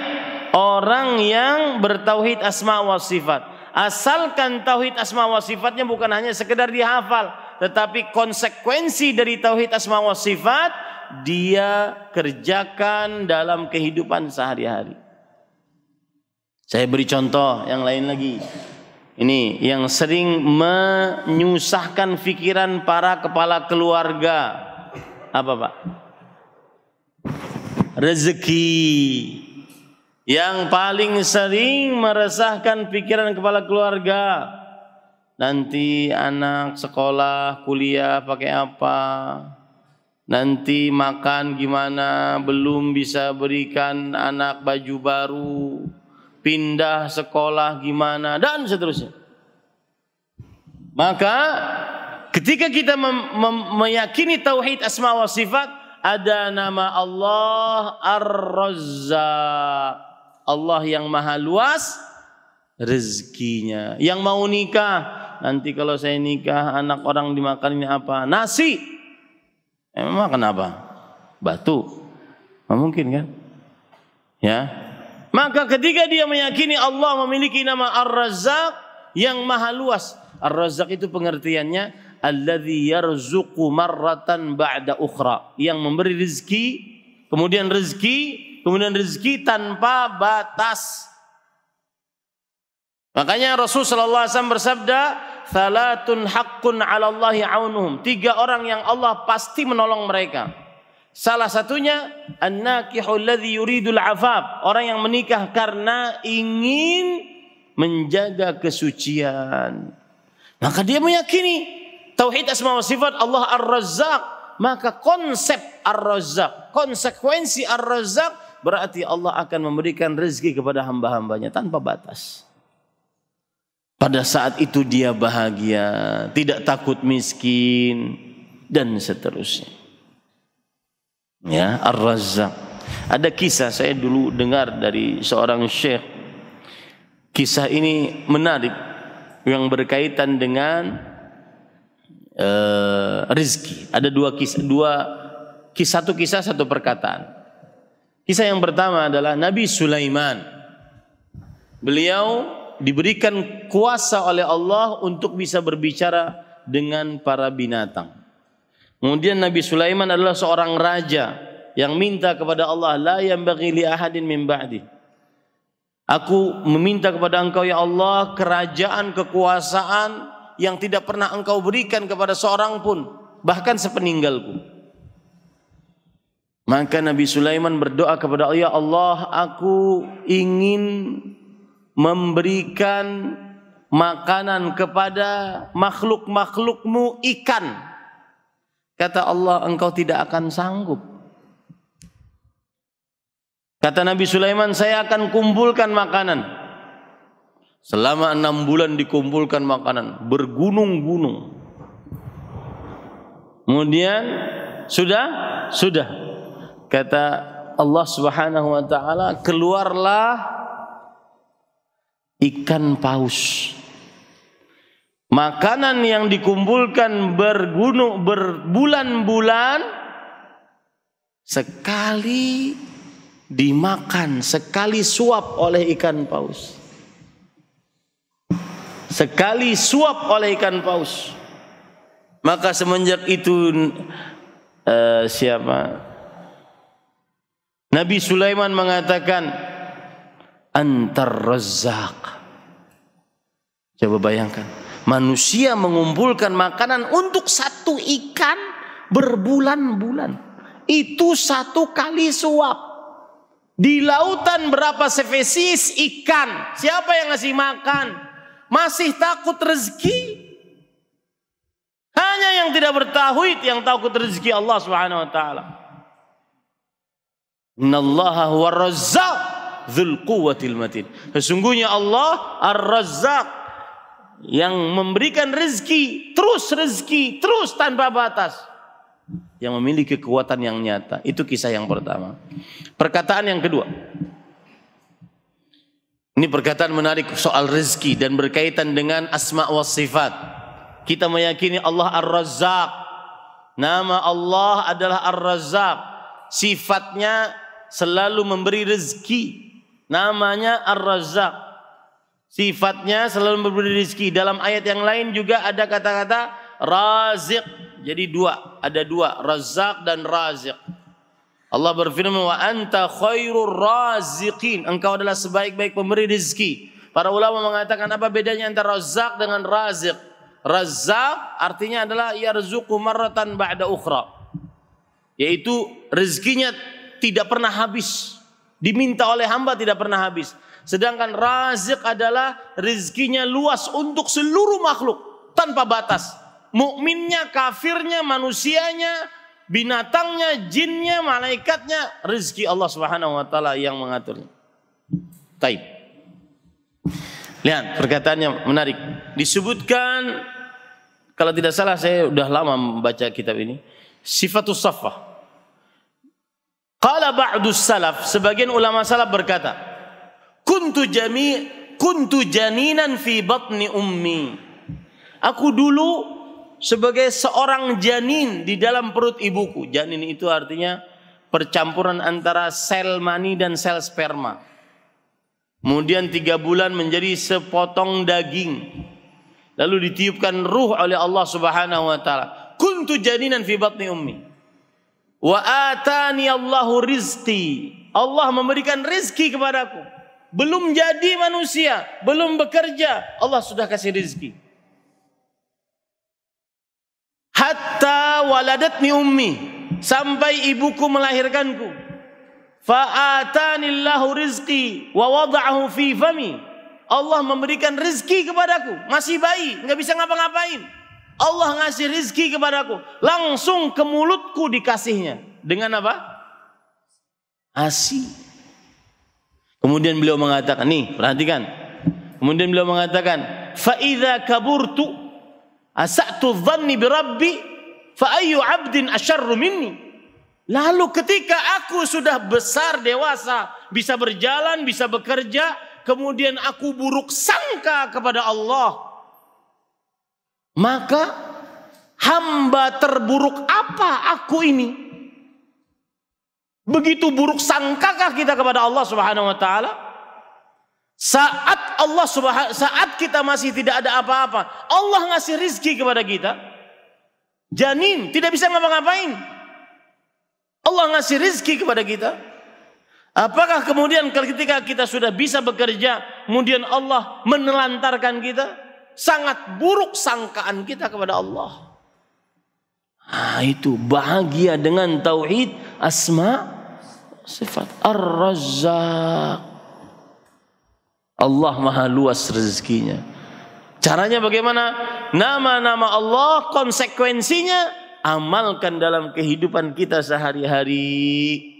orang yang bertauhid asma wa sifat. Asalkan tauhid asma wa sifatnya bukan hanya sekedar dihafal, tetapi konsekuensi dari tauhid asma wa sifat dia kerjakan dalam kehidupan sehari-hari. Saya beri contoh yang lain lagi. Ini yang sering menyusahkan pikiran para kepala keluarga. Apa, Pak? Rezeki. Yang paling sering meresahkan pikiran kepala keluarga. Nanti anak sekolah, kuliah pakai apa? Nanti makan gimana, belum bisa berikan anak baju baru, pindah sekolah gimana, dan seterusnya. Maka ketika kita meyakini tauhid asma wa sifat, ada nama Allah Ar-Razzaq, Allah yang maha luas rezekinya. Yang mau nikah nanti kalau saya nikah anak orang dimakan ini apa? Nasi. Emang makan apa? Batu. Nggak mungkin kan? Ya. Maka ketika dia meyakini Allah memiliki nama Ar-Razzaq yang maha luas. Ar-Razzaq itu pengertiannya alladzi yarzuqu marratan ba'da ukhra, yang memberi rezeki, kemudian rezeki tanpa batas. Makanya Rasul sallallahu alaihi wasallam bersabda, "Tsalatun haqqun 'ala Allahi 'aunuhum." 3 orang yang Allah pasti menolong mereka. Salah satunya an-nakihu alladzi yuridul 'afaf, orang yang menikah karena ingin menjaga kesucian. Maka dia meyakini tauhid asma wa sifat Allah Ar-Razzaq, maka konsep Ar-Razzaq, konsekuensi Ar-Razzaq berarti Allah akan memberikan rezeki kepada hamba-hambanya tanpa batas. Pada saat itu dia bahagia, tidak takut miskin dan seterusnya. Ya, Ar-Razzaq. Ada kisah saya dulu dengar dari seorang syekh. Kisah ini menarik yang berkaitan dengan rezeki. Ada satu kisah satu perkataan. Kisah yang pertama adalah Nabi Sulaiman. Beliau diberikan kuasa oleh Allah untuk bisa berbicara dengan para binatang. Kemudian Nabi Sulaiman adalah seorang raja yang minta kepada Allah, la yanbaghi li ahadin min ba'di. Aku meminta kepada Engkau ya Allah kerajaan, kekuasaan yang tidak pernah Engkau berikan kepada seorang pun, bahkan sepeninggalku. Maka Nabi Sulaiman berdoa kepada Allah, ya Allah, aku ingin memberikan makanan kepada makhluk-makhlukmu ikan. Kata Allah, engkau tidak akan sanggup. Kata Nabi Sulaiman, saya akan kumpulkan makanan. Selama 6 bulan dikumpulkan makanan, bergunung-gunung. Kemudian sudah. Kata Allah Subhanahu wa taala, keluarlah ikan paus. Makanan yang dikumpulkan berbulan-bulan sekali dimakan, sekali suap oleh ikan paus. Sekali suap oleh ikan paus. Maka semenjak itu Nabi Sulaiman mengatakan antar Razzaq. Coba bayangkan, manusia mengumpulkan makanan untuk satu ikan berbulan-bulan. Itu 1 kali suap. Di lautan berapa spesies ikan? Siapa yang ngasih makan? Masih takut rezeki? Hanya yang tidak bertauhid yang takut rezeki Allah Subhanahu wa taala. Innallaha huwa Razzaq dzul quwwatil matin. Sesungguhnya Allah Ar-Razzaq yang memberikan rezeki terus tanpa batas. Yang memiliki kekuatan yang nyata. Itu kisah yang pertama. Perkataan yang kedua. Ini perkataan menarik soal rezeki dan berkaitan dengan asma wa sifat. Kita meyakini Allah Ar-Razzaq. Nama Allah adalah Ar-Razzaq. Sifatnya selalu memberi rezeki. Namanya Ar-Razzaq. Sifatnya selalu memberi rezeki. Dalam ayat yang lain juga ada kata-kata Raziq. Jadi ada dua, Razzaq dan Raziq. Allah berfirman, wa anta khairur raziqin. Engkau adalah sebaik-baik pemberi rezeki. Para ulama mengatakan apa bedanya antara Razzaq dengan Raziq? Razzaq artinya adalah yarzuqu marratan ba'da ukhra. Yaitu rezekinya tidak pernah habis. Diminta oleh hamba tidak pernah habis. Sedangkan Raziq adalah rezekinya luas untuk seluruh makhluk tanpa batas. Mukminnya, kafirnya, manusianya, binatangnya, jinnya, malaikatnya, rezeki Allah Subhanahu wa taala yang mengaturnya. Taib. Lihat perkataannya menarik. Disebutkan, kalau tidak salah saya sudah lama membaca kitab ini, Sifatus Saffah. Qala ba'dus salaf, sebagian ulama salaf berkata, kuntu janinan fi batni ummi. Aku dulu sebagai seorang janin di dalam perut ibuku. Janin itu artinya percampuran antara sel mani dan sel sperma. Kemudian 3 bulan menjadi sepotong daging. Lalu ditiupkan ruh oleh Allah Subhanahu wa taala. Kuntu janinan fi batni ummi. Wa atani Allahu rizqi. Allah memberikan rizki kepadaku. Belum jadi manusia, belum bekerja, Allah sudah kasih rizki. Hatta waladatni ummi, sampai ibuku melahirkanku. Fa'atanillahu rizqi wa wada'ahu fi fami. Allah memberikan rizki kepadaku, masih bayi, nggak bisa ngapa-ngapain. Allah ngasih rizki kepadaku, langsung ke mulutku dikasihnya. Dengan apa? ASI. Kemudian beliau mengatakan, nih perhatikan. Kemudian beliau mengatakan, fa idza kaburtu asa'tu dhanni bi rabbi fa ayyu 'abdin asyarru minni. Lalu ketika aku sudah besar dewasa, bisa berjalan, bisa bekerja, kemudian aku buruk sangka kepada Allah, maka hamba terburuk apa aku ini? Begitu buruk sangkakah kita kepada Allah Subhanahu wa taala? Saat kita masih tidak ada apa-apa, Allah ngasih rizki kepada kita. Janin tidak bisa ngapa-ngapain, Allah ngasih rizki kepada kita. Apakah kemudian ketika kita sudah bisa bekerja, kemudian Allah menelantarkan kita? Sangat buruk sangkaan kita kepada Allah. Itu bahagia dengan tauhid asma sifat. Ar-Razzaq. Allah maha luas rezekinya. Caranya bagaimana? Nama-nama Allah, konsekuensinya amalkan dalam kehidupan kita sehari-hari.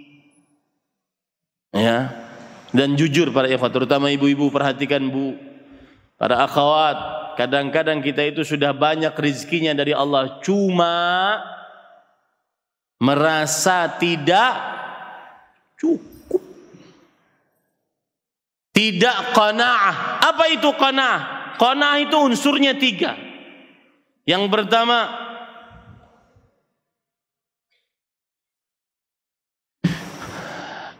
Ya. Dan jujur para ikhwat, terutama ibu-ibu, perhatikan Bu. Para akhwat, kadang-kadang kita itu sudah banyak rezekinya dari Allah, cuma merasa tidak cukup. Tidak qanaah. Apa itu qanaah? Qanaah itu unsurnya 3. Yang pertama,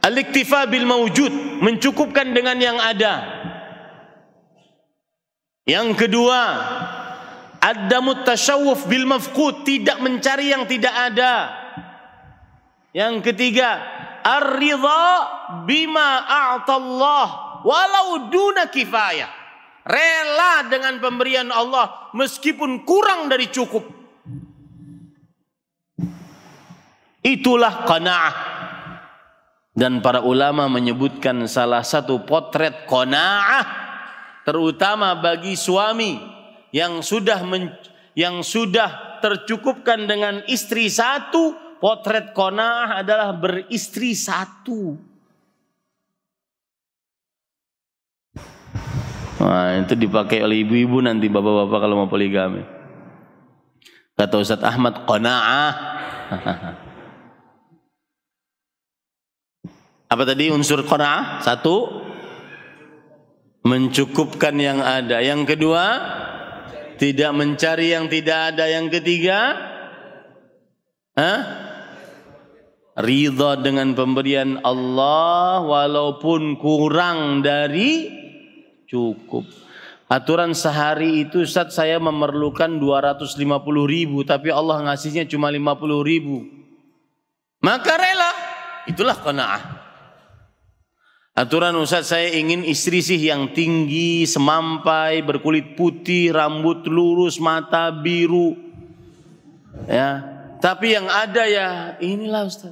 al-iktifa bil mawjud, mencukupkan dengan yang ada. Yang kedua, ad-damut tasyawuf bil mafqud, tidak mencari yang tidak ada. Yang ketiga, ar-ridha bima a'tallah walau duna kifayah, rela dengan pemberian Allah meskipun kurang dari cukup. Itulah qanaah. Dan para ulama menyebutkan salah satu potret qanaah, terutama bagi suami yang sudah tercukupkan dengan istri satu, potret qanaah adalah beristri satu. Nah, itu dipakai oleh ibu-ibu nanti, bapak-bapak kalau mau poligami. Kata Ustaz Ahmad, qanaah. Apa tadi unsur qanaah? 1, mencukupkan yang ada. Yang kedua, tidak mencari yang tidak ada. Yang ketiga, ridha dengan pemberian Allah walaupun kurang dari cukup. Aturan sehari itu, Ustaz, saya memerlukan 250.000, tapi Allah ngasihnya cuma 50.000. Maka rela. Itulah qanaah. Aturan, Ustaz, saya ingin istri sih yang tinggi, semampai, berkulit putih, rambut lurus, mata biru. Ya, tapi yang ada ya inilah, Ustaz.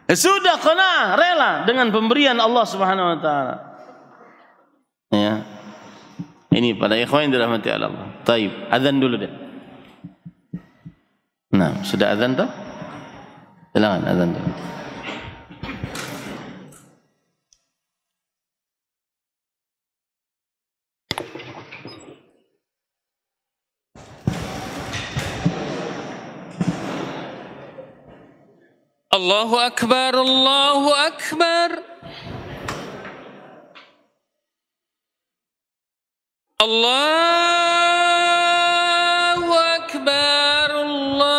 Sudah qanaah, rela dengan pemberian Allah Subhanahu wa taala. Ya. Ini pada ikhwan yang dirahmati Allah. Taib, azan dulu deh. Nah, sudah azan toh? Silakan azan dulu. Allahu Akbar, Allahu Akbar. Allahu Akbar, Allahu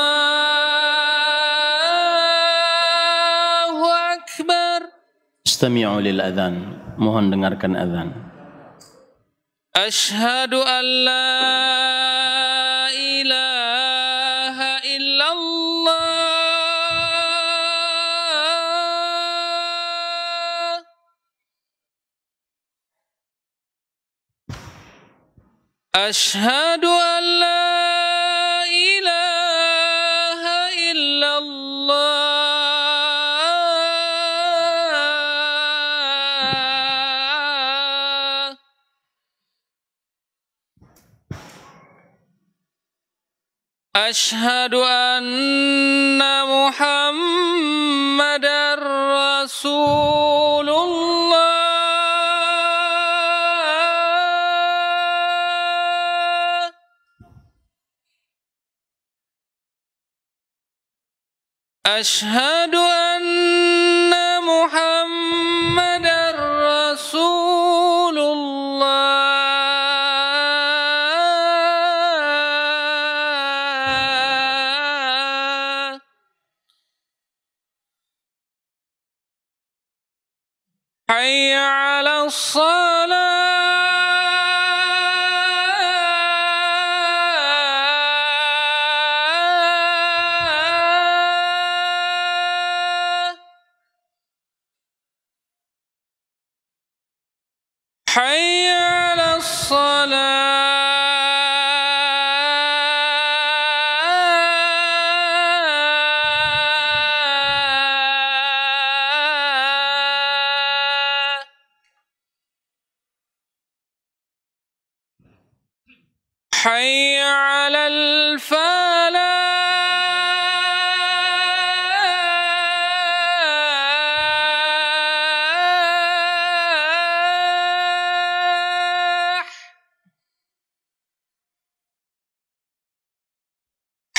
Akbar. Istami'u lil adhan, mohon dengarkan azan. Asyhadu an la ilaha illallah. Asyhadu an la ilaha illallah. Asyhadu anna Muhammadar Rasulullah. Asyhadu anna Muhammadar Rasulullah. Hayya 'alas shalah. Hayya 'alas salah. Hayya 'alal falah.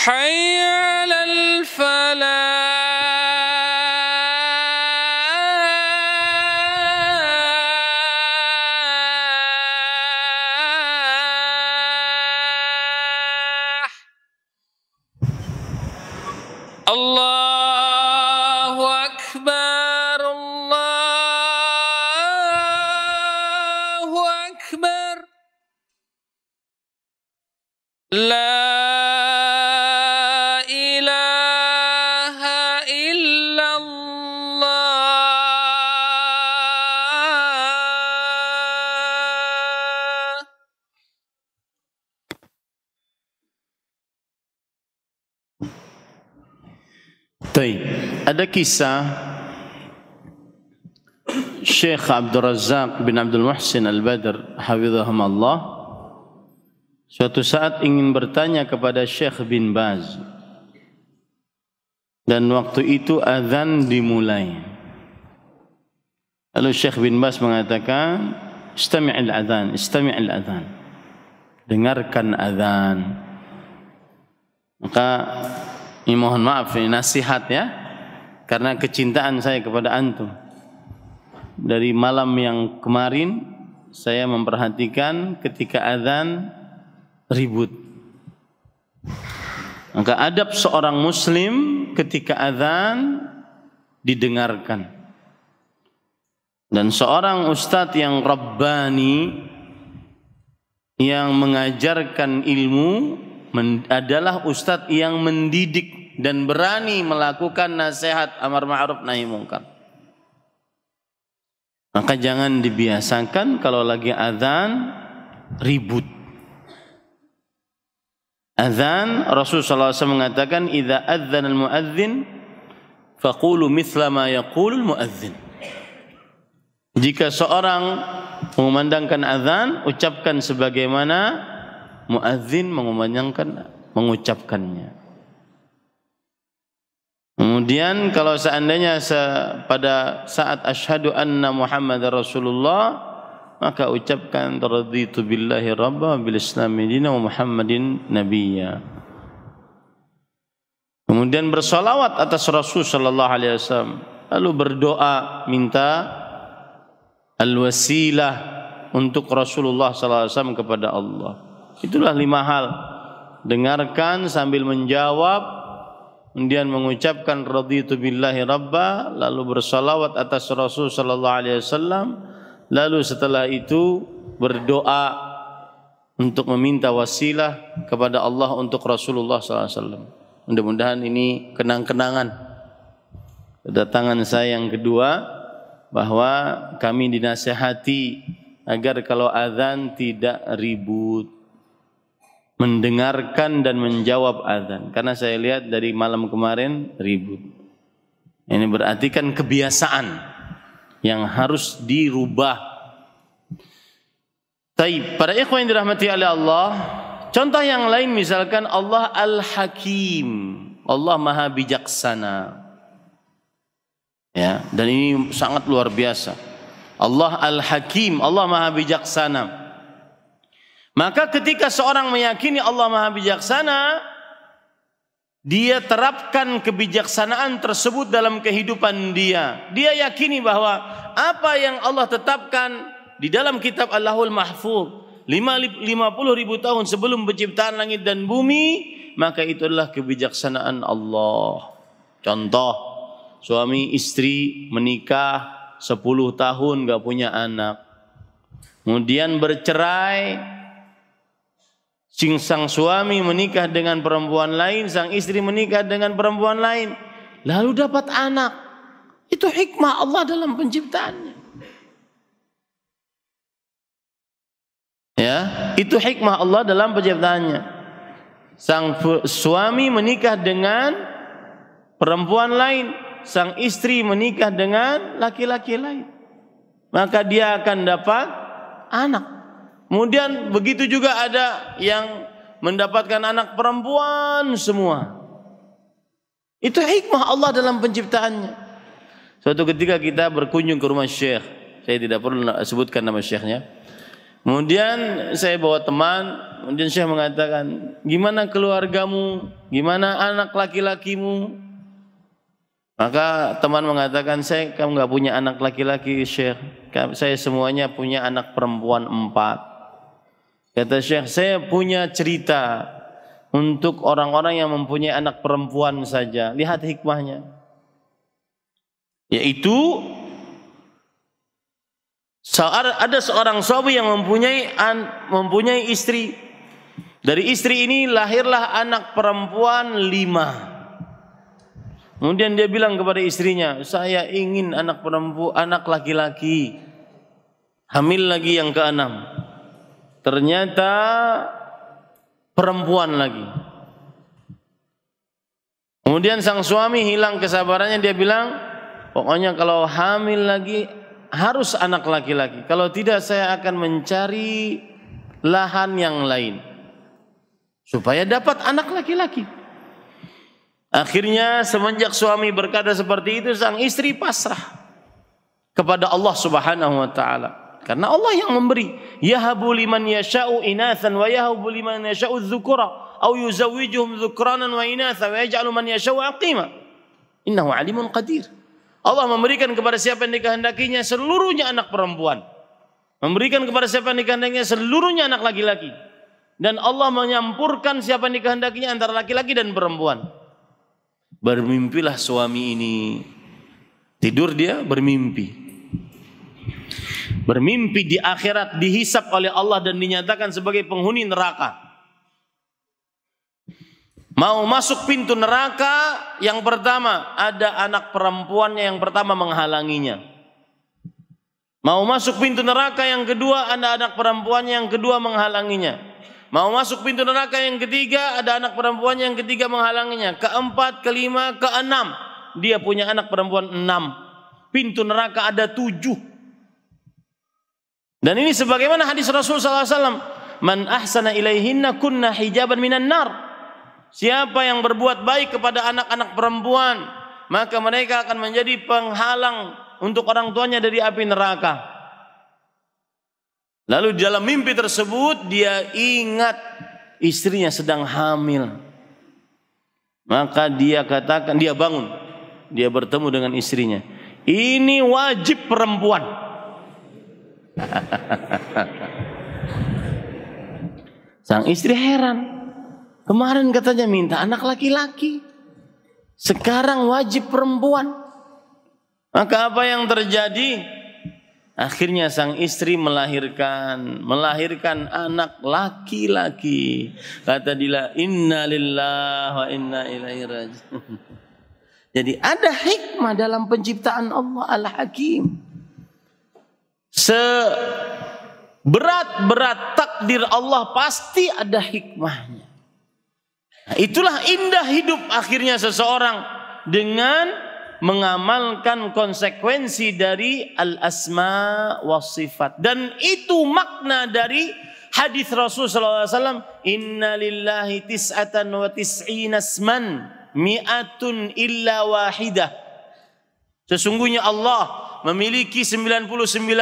Hayya 'alal falah. Allahu Akbar, Allahu Akbar. La ilaha illallah. Baik, ada kisah Syekh Abdul Razak bin Abdul Muhsin Al-Badr hafizahumullah suatu saat ingin bertanya kepada Syekh bin Baz, dan waktu itu azan dimulai. Lalu Syekh bin Baz mengatakan, istami'il azan, istami'il azan, dengarkan azan. Maka ini mohon maaf, ini nasihat ya, karena kecintaan saya kepada antum. Dari malam yang kemarin saya memperhatikan ketika azan ribut. Maka adab seorang muslim ketika azan didengarkan. Dan seorang ustadz yang rabbani yang mengajarkan ilmu adalah ustadz yang mendidik dan berani melakukan nasihat amar ma'ruf nahi mungkar. Maka jangan dibiasakan kalau lagi azan ribut. Azan Rasulullah SAW mengatakan, idza adzana al-muadzin faqulu mithla ma yaqulu al-muadzin. Jika seorang mengumandangkan azan, ucapkan sebagaimana muadzin mengucapkannya. Kemudian kalau seandainya pada saat asyhadu anna Muhammadar Rasulullah, maka ucapkan raditu billahi rabba bil islami dina wa Muhammadin nabiyya. Kemudian bersolawat atas Rasul sallallahu alaihi wasallam, lalu berdoa minta al-wasilah untuk Rasulullah SAW kepada Allah. Itulah 5 hal. Dengarkan sambil menjawab, kemudian mengucapkan raditu billahi rabba, lalu bersalawat atas Rasul sallallahu alaihi wasallam, lalu setelah itu berdoa untuk meminta wasilah kepada Allah untuk Rasulullah sallallahu alaihi wasallam. Mudah-mudahan ini kenang-kenangan kedatangan saya yang kedua, bahwa kami dinasihati agar kalau azan tidak ribut, mendengarkan dan menjawab azan. Karena saya lihat dari malam kemarin ribut. Ini berarti kan kebiasaan yang harus dirubah. Taib, para ikhwan yang dirahmati oleh Allah, contoh yang lain misalkan Allah Al-Hakim, Allah Maha Bijaksana. Ya, dan ini sangat luar biasa. Allah Al-Hakim, Allah Maha Bijaksana. Maka ketika seorang meyakini Allah Maha Bijaksana, dia terapkan kebijaksanaan tersebut dalam kehidupan dia. Dia yakini bahwa apa yang Allah tetapkan di dalam kitab Allahul Mahfuz 50.000 tahun sebelum penciptaan langit dan bumi, maka itu adalah kebijaksanaan Allah. Contoh, suami istri menikah 10 tahun gak punya anak, kemudian bercerai, sang suami menikah dengan perempuan lain, sang istri menikah dengan perempuan lain, lalu dapat anak. Itu hikmah Allah dalam penciptaannya. Ya, itu hikmah Allah dalam penciptaannya. Sang suami menikah dengan perempuan lain, sang istri menikah dengan laki-laki lain, maka dia akan dapat anak. Kemudian begitu juga ada yang mendapatkan anak perempuan semua. Itu hikmah Allah dalam penciptaannya. Suatu ketika kita berkunjung ke rumah syekh, saya tidak perlu sebutkan nama syekhnya. Kemudian saya bawa teman, kemudian syekh mengatakan, gimana keluargamu, gimana anak laki-lakimu? Maka teman mengatakan, kamu nggak punya anak laki-laki syekh, saya semuanya punya anak perempuan 4. Kata syekh, saya punya cerita untuk orang-orang yang mempunyai anak perempuan saja. Lihat hikmahnya, yaitu ada seorang sahabat yang mempunyai istri. Dari istri ini lahirlah anak perempuan 5. Kemudian dia bilang kepada istrinya, saya ingin anak laki-laki. Hamil lagi yang ke-6. Ternyata perempuan lagi. Kemudian sang suami hilang kesabarannya, dia bilang, pokoknya kalau hamil lagi harus anak laki-laki. Kalau tidak saya akan mencari lahan yang lain supaya dapat anak laki-laki. Akhirnya semenjak suami berkata seperti itu, sang istri pasrah kepada Allah Subhanahu wa taala. Karena Allah yang memberi. Yahabu liman yasha'u inathan wa yahabu liman yasha'u dzukura aw yuzawwijuhum dzukranan wa inatha wa yaj'alu man yasha'u aqima. Innahu alimun qadir. Allah memberikan kepada siapa yang dikehendakinya seluruhnya anak perempuan. Memberikan kepada siapa yang dikehendakinya seluruhnya anak laki-laki. Dan Allah menyampurkan siapa yang dikehendakinya antara laki-laki dan perempuan. Bermimpilah suami ini. Tidur dia bermimpi. Bermimpi di akhirat dihisap oleh Allah dan dinyatakan sebagai penghuni neraka. Mau masuk pintu neraka, yang pertama ada anak perempuannya yang pertama menghalanginya. Mau masuk pintu neraka yang kedua ada anak perempuannya yang kedua menghalanginya. Mau masuk pintu neraka yang ketiga ada anak perempuannya yang ketiga menghalanginya. Keempat, kelima, keenam, dia punya anak perempuan 6. Pintu neraka ada 7. Dan ini sebagaimana hadis Rasulullah SAW, man ahsana ilaihinna kunna hijaban minan nar. Siapa yang berbuat baik kepada anak-anak perempuan, maka mereka akan menjadi penghalang untuk orang tuanya dari api neraka. Lalu di dalam mimpi tersebut dia ingat istrinya sedang hamil. Maka dia katakan, dia bangun, dia bertemu dengan istrinya. Ini wajib perempuan. Sang istri heran. Kemarin katanya minta anak laki-laki, sekarang wajib perempuan. Maka apa yang terjadi? Akhirnya sang istri melahirkan anak laki-laki. Kata dia, inna lillahi wa inna ilaihi raji'un. Jadi ada hikmah dalam penciptaan Allah Al-Hakim. Seberat-berat takdir Allah pasti ada hikmahnya. Nah, itulah indah hidup akhirnya seseorang dengan mengamalkan konsekuensi dari al-asma wa sifat. Dan itu makna dari hadis Rasulullah SAW, inna lillahi tis'atan wa tis'ina asman mi'atun illa wahidah. Sesungguhnya Allah memiliki 99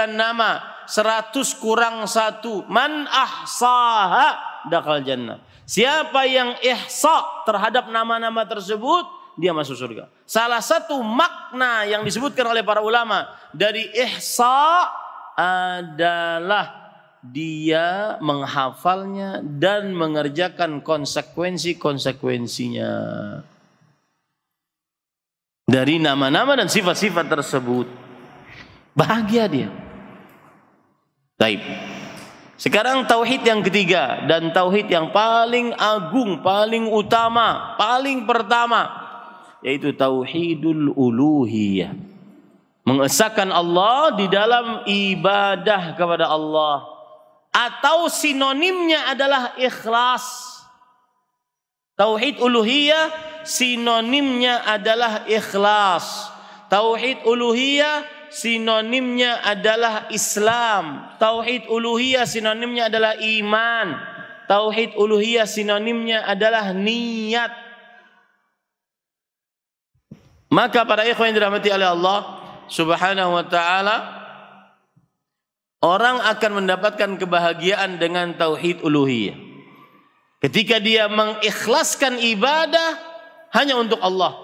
nama, 100 kurang 1. Man ahsaha dakal jannah. Siapa yang ihsa terhadap nama-nama tersebut, dia masuk surga. Salah satu makna yang disebutkan oleh para ulama dari ihsa adalah dia menghafalnya dan mengerjakan konsekuensi-konsekuensinya dari nama-nama dan sifat-sifat tersebut. Bahagia dia. Baik. Sekarang tauhid yang ketiga dan tauhid yang paling agung, paling utama, paling pertama, yaitu tauhidul uluhiyah. Mengesahkan Allah di dalam ibadah kepada Allah, atau sinonimnya adalah ikhlas. Tauhid uluhiyah sinonimnya adalah ikhlas. Tauhid uluhiyah sinonimnya adalah Islam. Tauhid uluhiyah sinonimnya adalah iman. Tauhid uluhiyah sinonimnya adalah niat. Maka para ikhwan yang dirahmati oleh Allah Subhanahu wa taala, orang akan mendapatkan kebahagiaan dengan tauhid uluhiyah ketika dia mengikhlaskan ibadah hanya untuk Allah,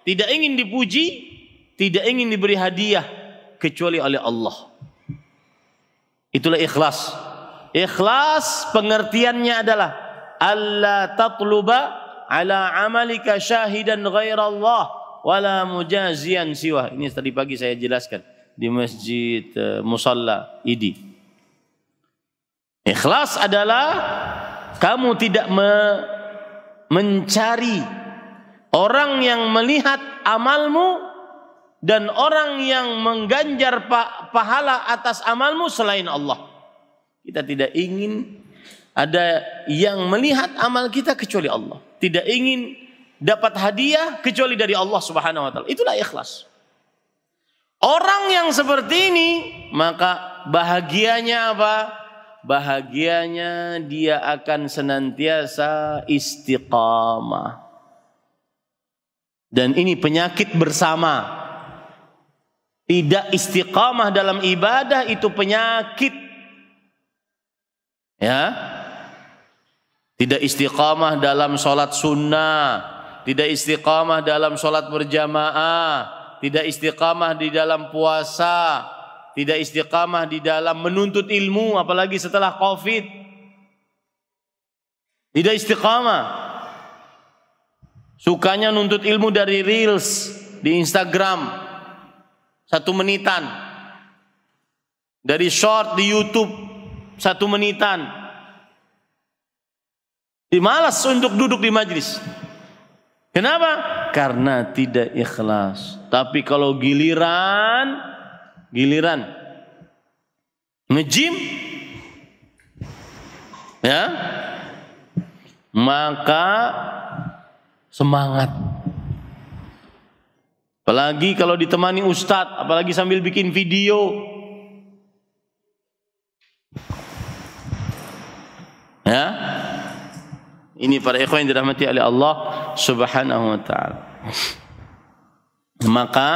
tidak ingin dipuji, tidak ingin diberi hadiah kecuali oleh Allah. Itulah ikhlas. Ikhlas pengertiannya adalah alla tatluba ala amalika syahidan ghairallah wala mujazian siwa. Ini tadi pagi saya jelaskan di Masjid Musalla Idi. Ikhlas adalah kamu tidak mencari orang yang melihat amalmu dan orang yang mengganjar pahala atas amalmu selain Allah. Kita tidak ingin ada yang melihat amal kita kecuali Allah. Tidak ingin dapat hadiah kecuali dari Allah Subhanahu wa taala. Itulah ikhlas. Orang yang seperti ini, maka bahagianya apa? Bahagianya dia akan senantiasa istiqamah. Dan ini penyakit bersama. Tidak istiqamah dalam ibadah itu penyakit. Ya. Tidak istiqamah dalam sholat sunnah, tidak istiqamah dalam sholat berjamaah, tidak istiqamah di dalam puasa, tidak istiqamah di dalam menuntut ilmu, apalagi setelah Covid. Tidak istiqamah. Sukanya nuntut ilmu dari Reels di Instagram. 1 menitan. Dari short di YouTube 1 menitan. Malas untuk duduk di majlis. Kenapa? Karena tidak ikhlas. Tapi kalau giliran nge-gym, ya, maka semangat. Apalagi kalau ditemani ustadz, apalagi sambil bikin video. Ya. Ini para ikhwan yang dirahmati oleh Allah Subhanahu wa taala. Maka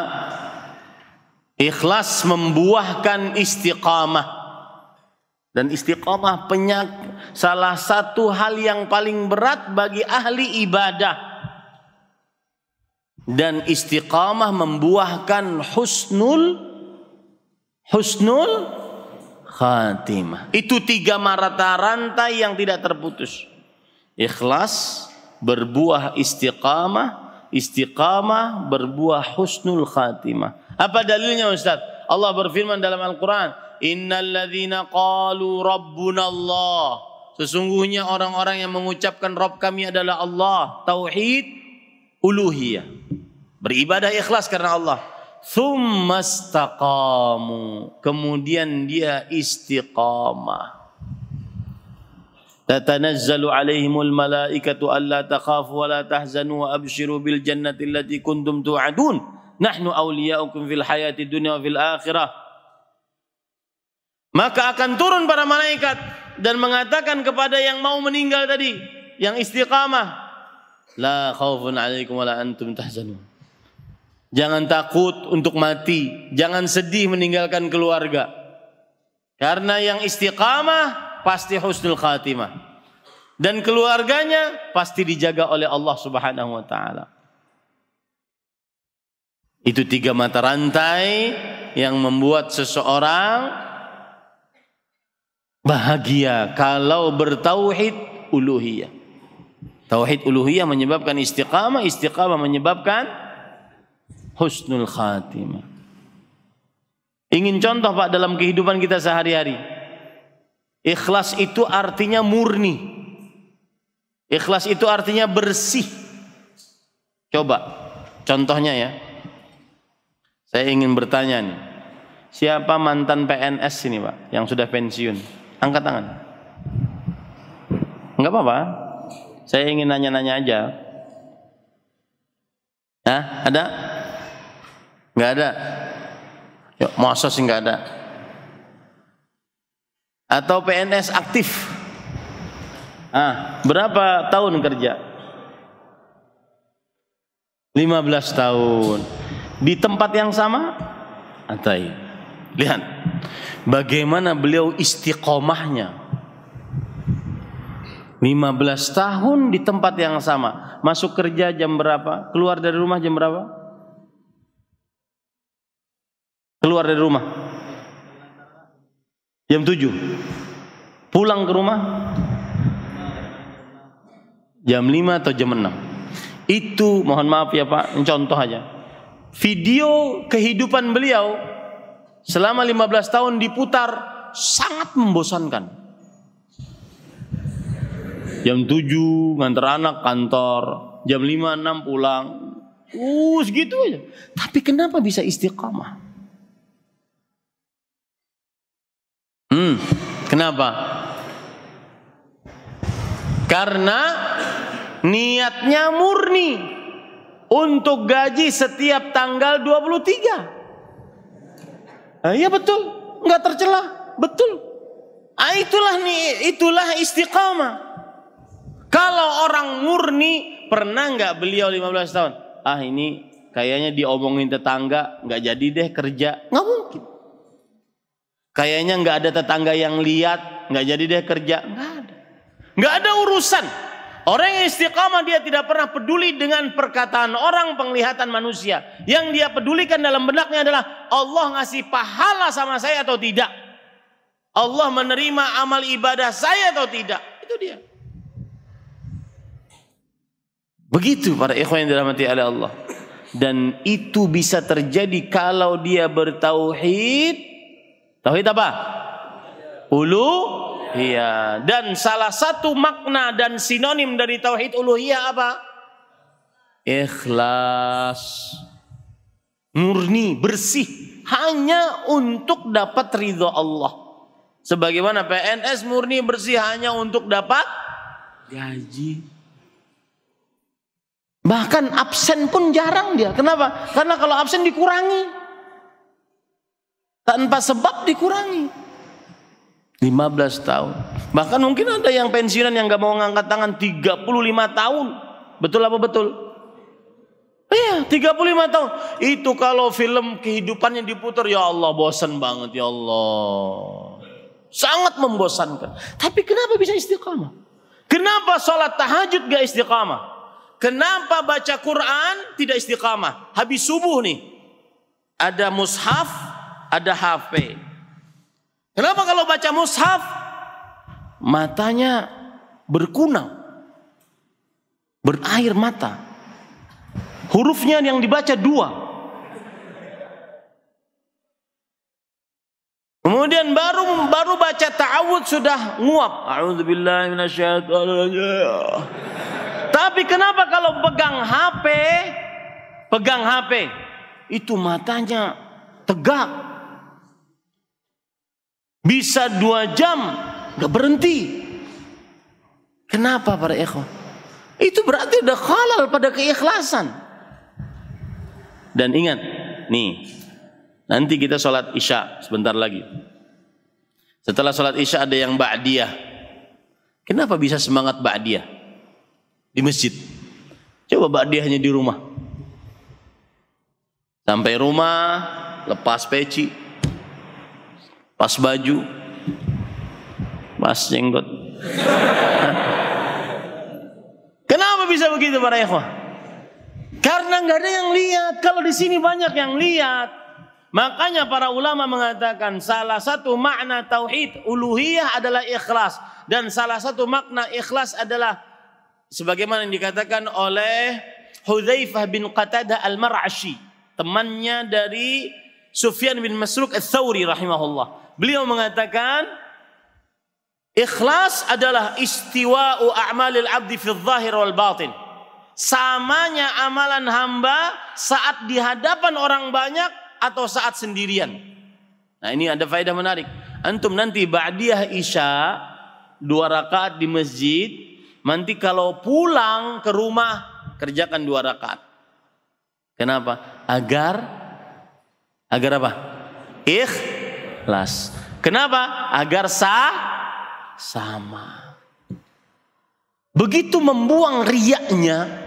ikhlas membuahkan istiqamah. Dan istiqamah salah satu hal yang paling berat bagi ahli ibadah. Dan istiqamah membuahkan husnul khatimah. Itu 3 mata rantai yang tidak terputus. Ikhlas berbuah istiqamah, istiqamah berbuah husnul khatimah. Apa dalilnya Ustaz? Allah berfirman dalam Al-Quran, innal ladzina qalu rabbuna Allah. Sesungguhnya orang-orang yang mengucapkan Rabb kami adalah Allah. Tauhid uluhiyah. Beribadah ikhlas karena Allah. Tsumma istaqamu. Kemudian dia istiqamah. Tatanazzalu alaihimul malaikatu alla takhafu wa la tahzanu wa abshiru bil jannati allati kuntum tu'adun. Nahnu awliya'ukum fil hayati dunya wa fil akhirah. Maka akan turun para malaikat dan mengatakan kepada yang mau meninggal tadi, yang istiqamah, la khaufun 'alaikum wa la antum tahzanun. Jangan takut untuk mati, jangan sedih meninggalkan keluarga. Karena yang istiqamah pasti husnul khatimah. Dan keluarganya pasti dijaga oleh Allah Subhanahu wa taala. Itu 3 mata rantai yang membuat seseorang bahagia kalau bertauhid uluhiyah. Tauhid uluhiyah menyebabkan istiqamah, istiqamah menyebabkan husnul khatimah. Ingin contoh Pak dalam kehidupan kita sehari-hari. Ikhlas itu artinya murni. Ikhlas itu artinya bersih. Coba contohnya ya. Saya ingin bertanya nih. Siapa mantan PNS ini Pak yang sudah pensiun? Angkat tangan. Enggak apa-apa. Saya ingin nanya-nanya aja. Hah? Ada? Enggak ada. Yuk, masa sih enggak ada. Atau PNS aktif. Berapa tahun kerja? 15 tahun. Di tempat yang sama? Atai. Lihat bagaimana beliau istiqomahnya. 15 tahun di tempat yang sama. Masuk kerja jam berapa? Keluar dari rumah jam berapa? Keluar dari rumah jam 7. Pulang ke rumah jam 5 atau jam 6. Itu mohon maaf ya Pak, contoh aja. Video kehidupan beliau selama 15 tahun diputar sangat membosankan. Jam 7 nganter anak kantor, jam 5, 6 pulang. Segitu aja. Tapi kenapa bisa istiqamah? Kenapa? Karena niatnya murni untuk gaji setiap tanggal 23. Iya betul, nggak tercela, betul. Itulah istiqamah. Kalau orang murni, pernah nggak beliau 15 tahun? Ini kayaknya diomongin tetangga, nggak jadi deh kerja. Nggak mungkin. Kayaknya nggak ada tetangga yang lihat, nggak jadi deh kerja. Nggak ada. Nggak ada urusan. Orang yang istiqamah dia tidak pernah peduli dengan perkataan orang, penglihatan manusia. Yang dia pedulikan dalam benaknya adalah Allah ngasih pahala sama saya atau tidak. Allah menerima amal ibadah saya atau tidak. Itu dia. Begitu para ikhwan yang dirahmati oleh Allah. Dan itu bisa terjadi kalau dia bertauhid. Tauhid apa? Uluhiyah. Dan salah satu makna dan sinonim dari tauhid uluhiyah apa? Ikhlas. Murni, bersih. Hanya untuk dapat ridho Allah. Sebagaimana PNS murni bersih hanya untuk dapat gaji. Bahkan absen pun jarang dia. Kenapa? Karena kalau absen dikurangi. Tanpa sebab dikurangi. 15 tahun. Bahkan mungkin ada yang pensiunan yang gak mau ngangkat tangan 35 tahun. Betul apa betul? Iya, 35 tahun. Itu kalau film kehidupannya diputar, ya Allah bosan banget ya Allah. Sangat membosankan. Tapi kenapa bisa istiqamah? Kenapa sholat tahajud gak istiqamah? Kenapa baca Quran tidak istiqamah? Habis subuh nih, ada mushaf, ada HP. Kenapa kalau baca mushaf matanya berkunang, berair mata, hurufnya yang dibaca 2. Kemudian baru baca ta'awudz sudah nguap. A'udzubillahi minasyaitonir. Tapi kenapa kalau pegang HP itu matanya tegak. Bisa 2 jam enggak berhenti. Kenapa para ikhwan? Itu berarti ada khalal pada keikhlasan. Dan ingat, nih, nanti kita sholat isya sebentar lagi. Setelah sholat isya ada yang ba'diyah. Kenapa bisa semangat ba'diyah di masjid? Coba ba'diyahnya di rumah. Sampai rumah, lepas peci, pas baju, pas jenggot. Kenapa bisa begitu para ikhwah? Karena nggak ada yang lihat. Kalau di sini banyak yang lihat. Makanya para ulama mengatakan salah satu makna tauhid uluhiyah adalah ikhlas, dan salah satu makna ikhlas adalah sebagaimana yang dikatakan oleh Hudzaifah bin Qatadah al-Mar'ashi, temannya dari Sufyan bin Masruq ats-Tsauri rahimahullah. Beliau mengatakan ikhlas adalah istiwa'u a'malil 'abdi fi adh-dhahir wal batin. Samanya amalan hamba saat di hadapan orang banyak atau saat sendirian. Nah, ini ada faedah menarik. Antum nanti ba'diyah isya 2 rakaat di masjid, nanti kalau pulang ke rumah kerjakan 2 rakaat. Kenapa? Agar apa? Ikhlas. Kenapa? Agar sama. Begitu membuang riyaknya,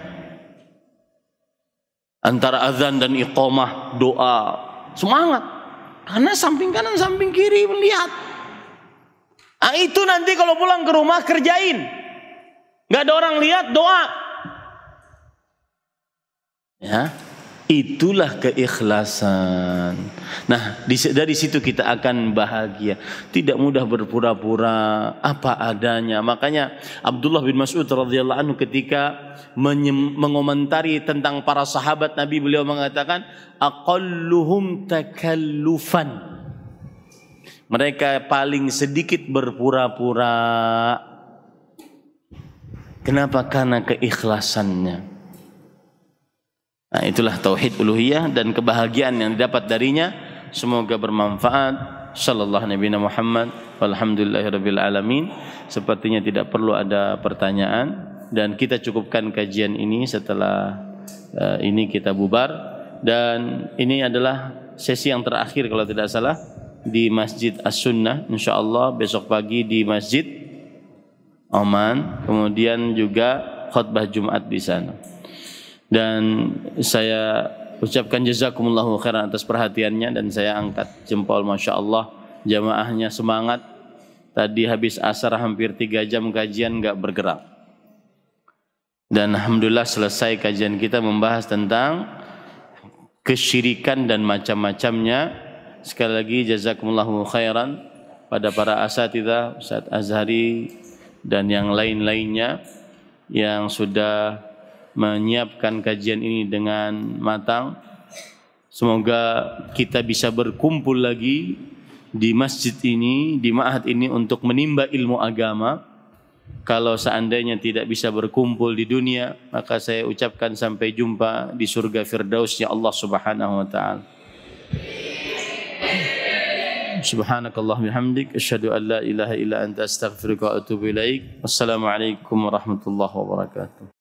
antara azan dan iqamah doa semangat, karena samping kanan samping kiri melihat. Nah, itu nanti kalau pulang ke rumah kerjain, nggak ada orang lihat, doa. Ya, itulah keikhlasan. Nah, dari situ kita akan bahagia. Tidak mudah berpura-pura, apa adanya. Makanya Abdullah bin Mas'ud radhiyallahu anhu ketika mengomentari tentang para sahabat Nabi, beliau mengatakan aqalluhum takallufan. Mereka paling sedikit berpura-pura. Kenapa? Karena keikhlasannya. Nah, itulah tauhid uluhiyah dan kebahagiaan yang didapat darinya. Semoga bermanfaat. Sallallahu Nabi Muhammad walhamdulillahirabbil alamin. Sepertinya tidak perlu ada pertanyaan dan kita cukupkan kajian ini. Setelah ini kita bubar, dan ini adalah sesi yang terakhir kalau tidak salah di Masjid As-Sunnah. Insyaallah besok pagi di Masjid Oman, kemudian juga khutbah Jumat di sana. Dan saya ucapkan jazakumullahu khairan atas perhatiannya, dan saya angkat jempol, masya Allah, jamaahnya semangat. Tadi habis asar hampir 3 jam kajian nggak bergerak, dan alhamdulillah selesai kajian kita membahas tentang kesyirikan dan macam-macamnya. Sekali lagi jazakumullahu khairan pada para asatidzah, Ustaz Azhari dan yang lain-lainnya yang sudah menyiapkan kajian ini dengan matang. Semoga kita bisa berkumpul lagi di masjid ini, di ma'had ini untuk menimba ilmu agama. Kalau seandainya tidak bisa berkumpul di dunia, maka saya ucapkan sampai jumpa di surga Firdausnya Allah Subhanahu wa taala. Subhanakallahumma bihamdik asyhadu an la ilaha illa anta astaghfiruka wa atubu ilaik. Wassalamualaikum warahmatullahi wabarakatuh.